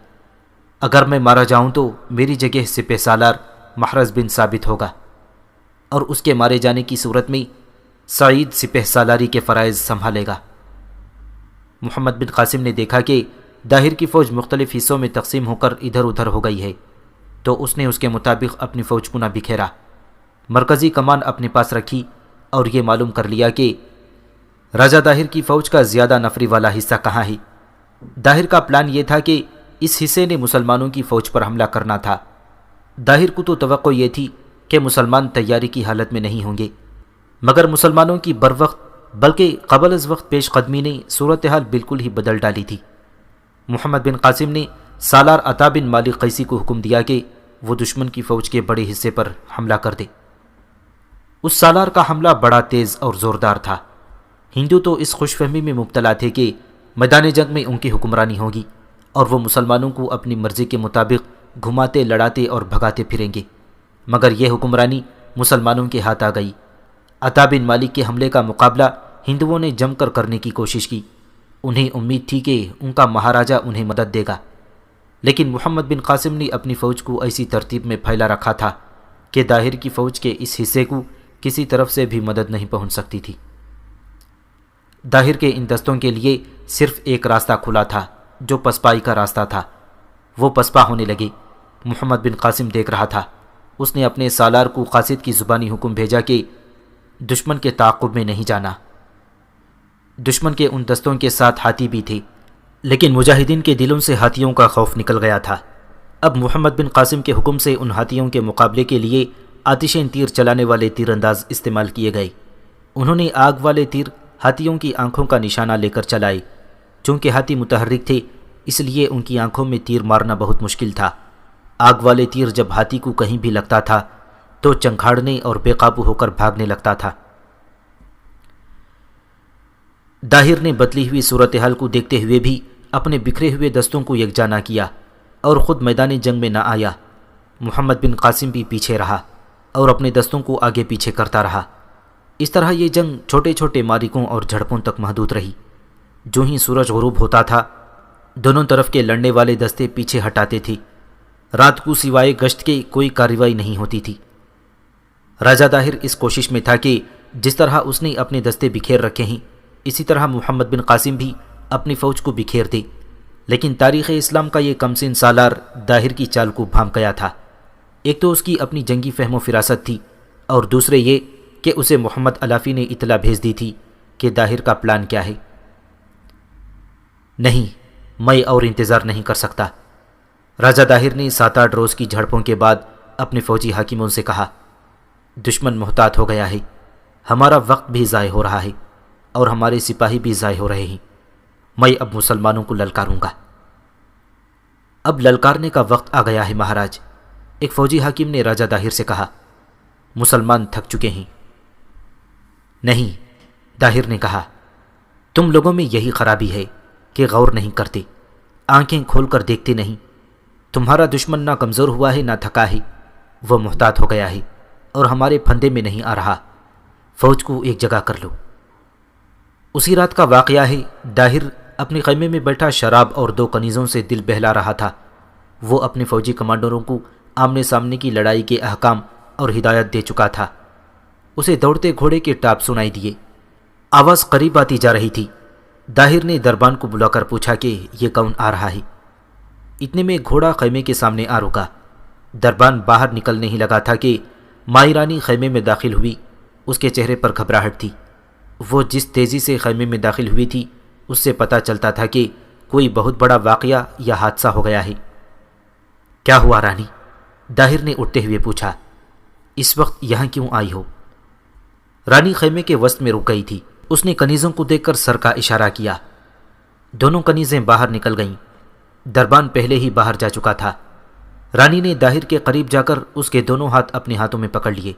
اگر میں مارا جاؤں تو میری جگہ سپہ سالار محرز بن ثابت ہوگا، اور اس کے مارے جانے کی صورت میں سعید سپہ سالاری کے فرائض سنبھالے گا۔ محمد بن قاسم نے دیکھا کہ داہر کی فوج مختلف حصوں میں تقسیم ہو کر ادھر ادھر ہو گئی ہے، تو اس نے اس کے مطابق اپنی فوج کو نہ بکھیرا، مرکزی کمان اپنے پاس رکھی اور یہ معلوم کر لیا کہ راجہ داہر کی فوج کا زیادہ نفری والا حصہ کہاں ہے۔ داہر کا پلان یہ تھا کہ اس حصے نے مسلمانوں کی فوج پر حملہ کرنا تھا۔ داہر کو تو توقع یہ تھی کہ مسلمان تیاری کی حالت میں نہیں ہوں گے، مگر مسلمانوں کی بروقت بلکہ قبل از وقت پیش قدمی نے صورتحال بالکل ہی بدل ڈالی تھی۔ محمد بن قاسم نے سالار عطا بن مالک قیسی کو حکم دیا کہ وہ دشمن کی فوج کے بڑے حصے پر حملہ کر دے۔ اس سالار کا حملہ بڑا تیز اور زوردار تھا۔ ہندو تو اس خوش فہمی میں مبتلا تھے کہ میدان جنگ میں ان کی حکمرانی ہوگی اور وہ مسلمانوں کو اپنی مرضی کے مطابق گھماتے لڑاتے اور بھگاتے پھریں گے، مگر یہ حکمرانی مسلمانوں کے ہاتھ آ گئی۔ عطا بن مالک کے حملے کا مقابلہ ہندوؤں نے جم کر کرنے کی کوشش کی۔ انہیں امید تھی کہ ان کا مہاراجہ انہیں مدد دے گا، لیکن محمد بن قاسم نے اپنی فوج کو ایسی ترتیب میں پھیلا رکھا تھا کہ داہر کی فوج کے اس حصے کو کسی طرف سے بھی مدد نہیں پہنچ سکتی تھی۔ داہر کے ان دستوں کے لیے صرف ایک راستہ کھلا تھا جو پسپائی کا راستہ تھا۔ وہ پسپا ہونے لگے۔ محمد بن قاسم دیکھ رہا تھا۔ اس نے اپنے سالار کو قاصد کی زبانی حکم بھیجا کہ دشمن کے تعاقب میں نہیں جانا۔ دشمن کے ان دستوں کے ساتھ ہاتھی بھی تھے، لیکن مجاہدین کے دلوں سے ہاتھیوں کا خوف نکل گیا تھا۔ اب محمد بن قاسم کے حکم سے ان ہاتھیوں کے مقابلے کے لیے آتشین تیر چلانے والے تیر انداز استعمال کیے گئے۔ انہوں نے آگ والے تیر ہاتھیوں کی آنکھوں کا نشانہ لے کر چلائے۔ چونکہ ہاتھی متحرک تھے اس لیے ان کی آنکھوں میں تیر مارنا بہت مشکل تھا۔ آگ والے تیر جب ہاتھی کو کہیں بھی لگتا تھا تو چنگھاڑنے اور بے قابو ہو کر بھاگنے لگتا تھا۔ داہر نے بدلی ہوئی صورتحال کو دیکھتے ہوئے بھی اپنے بکھرے ہوئے دستوں کو یکجا نہ کیا اور خود میدان جنگ میں نہ آیا۔ محمد بن قاسم بھی پیچھے رہا اور اپنے دستوں کو آگے پیچھے کرتا رہا۔ اس طرح یہ جنگ چھوٹے چھوٹے مارکوں اور جھڑپوں تک محدود رہی۔ جو ہی سورج غروب ہوتا تھا دونوں طرف کے لڑنے والے دستے پیچھے ہٹاتے تھے۔ رات کو سوائے گشت کے کوئی کارروائی نہیں ہوتی تھی۔ راجہ داہر اس کوشش میں تھا کہ جس طرح اس نے اپنے دستے بکھیر رکھے ہیں اسی طرح محمد بن قاسم بھی اپنی فوج کو بکھیر دے، لیکن تاریخ اسلام کا یہ کم سن سالار داہر کی چال کو بھانپ گیا تھا۔ ایک تو اس کی اپنی جنگی فہم و فراست تھی اور دوسرے یہ کہ اسے محمد علافی نے اطلاع بھیج دی تھی کہ داہر کا پلان کیا ہے۔ نہیں، میں اور انتظار نہیں کر سکتا۔ راجہ داہر نے 7-8 روز کی جھڑپوں کے بعد اپنے فوجی حاکموں سے کہا، دشمن محتاط ہو گیا ہے، ہمارا وقت بھی ضائع ہو رہا ہے اور ہمارے سپاہی بھی ضائع ہو رہے ہیں۔ میں اب مسلمانوں کو للکاروں گا۔ اب للکارنے کا وقت آ گیا ہے مہاراج، ایک فوجی حاکم نے راجہ داہر سے کہا۔ مسلمان تھک چکے ہیں۔ نہیں، داہر نے کہا، تم لوگوں میں یہی خرابی ہے کہ غور نہیں کرتے، آنکھیں کھول کر دیکھتے نہیں۔ تمہارا دشمن نہ کمزور ہوا ہے نہ تھکا ہے، وہ محتاط ہو گیا ہے اور ہمارے پھندے میں نہیں آ رہا۔ فوج کو ایک جگہ کر لو۔ اسی رات کا واقعہ ہے۔ داہر اپنے خیمے میں بیٹھا شراب اور 2 کنیزوں سے دل بہلا رہا تھا۔ وہ اپنے فوجی کمانڈروں کو آمنے سامنے کی لڑائی کے احکام اور ہدایت دے چکا تھا۔ اسے دوڑتے گھوڑے کے ٹاپ سنائی دیے۔ آواز قریب آتی جا رہی تھی۔ داہر نے دربان کو بلا کر پوچھا کہ یہ کون آ رہا ہے۔ اتنے میں گھوڑا خیمے کے سامنے آ رکا۔ دربان باہر نکلنے ہی لگا تھا کہ مائی رانی خیمے میں داخل ہوئی۔ اس کے چہرے پر گھبراہٹ تھی۔ وہ جس تیزی سے خیمے میں داخل ہوئی تھی اس سے پتہ چلتا تھا کہ کوئی بہت بڑا واقعہ یا حادثہ ہو گیا ہے۔ کیا ہوا رانی؟ داہر نے اٹھتے ہوئے پوچھا۔ اس وقت یہاں کیوں آئی ہو؟ رانی خیمے کے وسط میں رک گئی تھی۔ اس نے کنیزوں کو دیکھ کر سر کا اشارہ کیا۔ دونوں کنیزیں باہر نکل گئیں۔ دربان پہلے ہی باہر جا چکا تھا۔ رانی نے داہر کے قریب جا کر اس کے دونوں ہاتھ اپنے ہاتھوں میں پکڑ لیے۔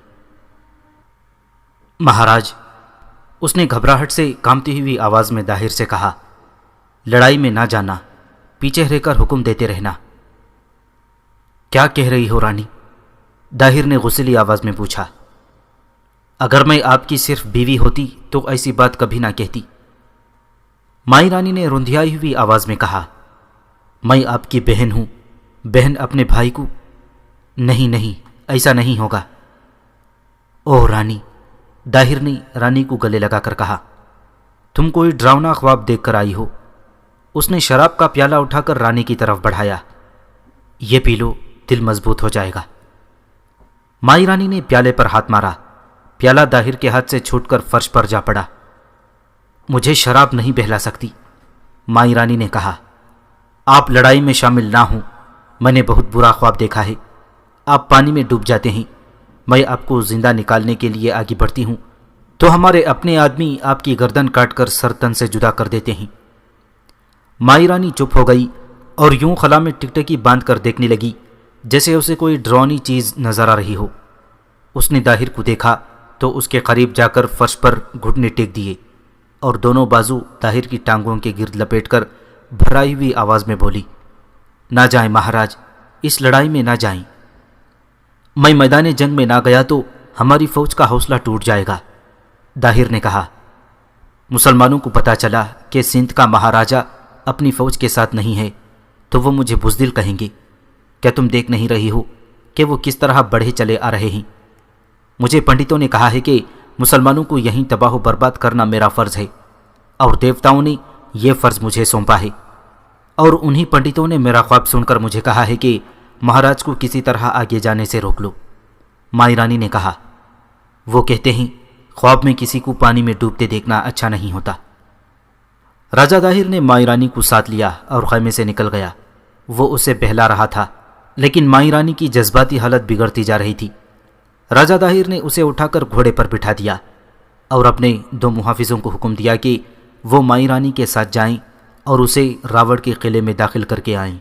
مہاراج، اس نے گھبراہٹ سے کانپتی ہوئی آواز میں داہر سے کہا، لڑائی میں نہ جانا، پیچھے رہ کر حکم دیتے رہنا۔ کیا کہہ رہی ہو رانی؟ داہر نے غصیلی آواز میں پوچھا۔ اگر میں آپ کی صرف بیوی ہوتی تو ایسی بات کبھی نہ کہتی۔ مائی رانی نے رندھیائی ہوئی آواز میں کہا، میں آپ کی بہن ہوں، بہن اپنے بھائی کو؟ نہیں نہیں، ایسا نہیں ہوگا۔ اوہ رانی، داہر نے رانی کو گلے لگا کر کہا، تم کوئی ڈراؤنا خواب دیکھ کر آئی ہو۔ اس نے شراب کا پیالہ اٹھا کر رانی کی طرف بڑھایا۔ یہ پی لو، دل مضبوط ہو جائے گا۔ مائی رانی نے پیالے پر ہاتھ مارا۔ پیالہ داہر کے ہاتھ سے چھوٹ کر فرش پر جا پڑا۔ مجھے شراب نہیں بہلا سکتی، مائی رانی نے کہا۔ آپ لڑائی میں شامل نہ ہوں، میں نے بہت برا خواب دیکھا ہے۔ آپ پانی میں ڈوب جاتے ہیں، میں آپ کو زندہ نکالنے کے لیے آگے بڑھتی ہوں تو ہمارے اپنے آدمی آپ کی گردن کاٹ کر سر تن سے جدا کر دیتے ہیں۔ مائی رانی چپ ہو گئی اور یوں خلا میں ٹکٹکی باندھ کر دیکھنے لگی جیسے اسے کوئی ڈراؤنی چیز نظر آ رہی ہو۔ اس نے داہر کو دیکھا تو اس کے قریب جا کر فرش پر گھٹنے ٹیک دیے اور دونوں بازو داہر کی ٹانگوں کے گرد لپیٹ کر بھرائی ہوئی آواز میں بولی، نہ جائیں مہاراج، اس لڑائی میں نہ جائیں۔ میں میدان جنگ میں نہ گیا تو ہماری فوج کا حوصلہ ٹوٹ جائے گا، داہر نے کہا۔ مسلمانوں کو پتہ چلا کہ سندھ کا مہاراجا اپنی فوج کے ساتھ نہیں ہے تو وہ مجھے بزدل کہیں گے۔ کیا تم دیکھ نہیں رہی ہو کہ وہ کس طرح بڑھے چلے آ رہے ہیں؟ مجھے پنڈتوں نے کہا ہے کہ مسلمانوں کو یہیں تباہ و برباد کرنا میرا فرض ہے اور دیوتاؤں نے یہ فرض مجھے سونپا ہے، اور انہی پنڈتوں نے میرا خواب سن کر مجھے کہا ہے کہ مہاراج کو کسی طرح آگے جانے سے روک لو۔ مائی رانی نے کہا، وہ کہتے ہیں خواب میں کسی کو پانی میں ڈوبتے دیکھنا اچھا نہیں ہوتا۔ راجہ داہر نے مائی رانی کو ساتھ لیا اور خیمے سے نکل گیا۔ وہ اسے بہلا رہا تھا لیکن مائی رانی کی جذباتی حالت بگڑتی جا رہی تھی۔ راجہ داہر نے اسے اٹھا کر گھوڑے پر بٹھا دیا اور اپنے 2 محافظوں کو حکم دیا کہ وہ مائی رانی کے ساتھ جائیں اور اسے راوڑ کے قلعے میں داخل کر کے آئیں۔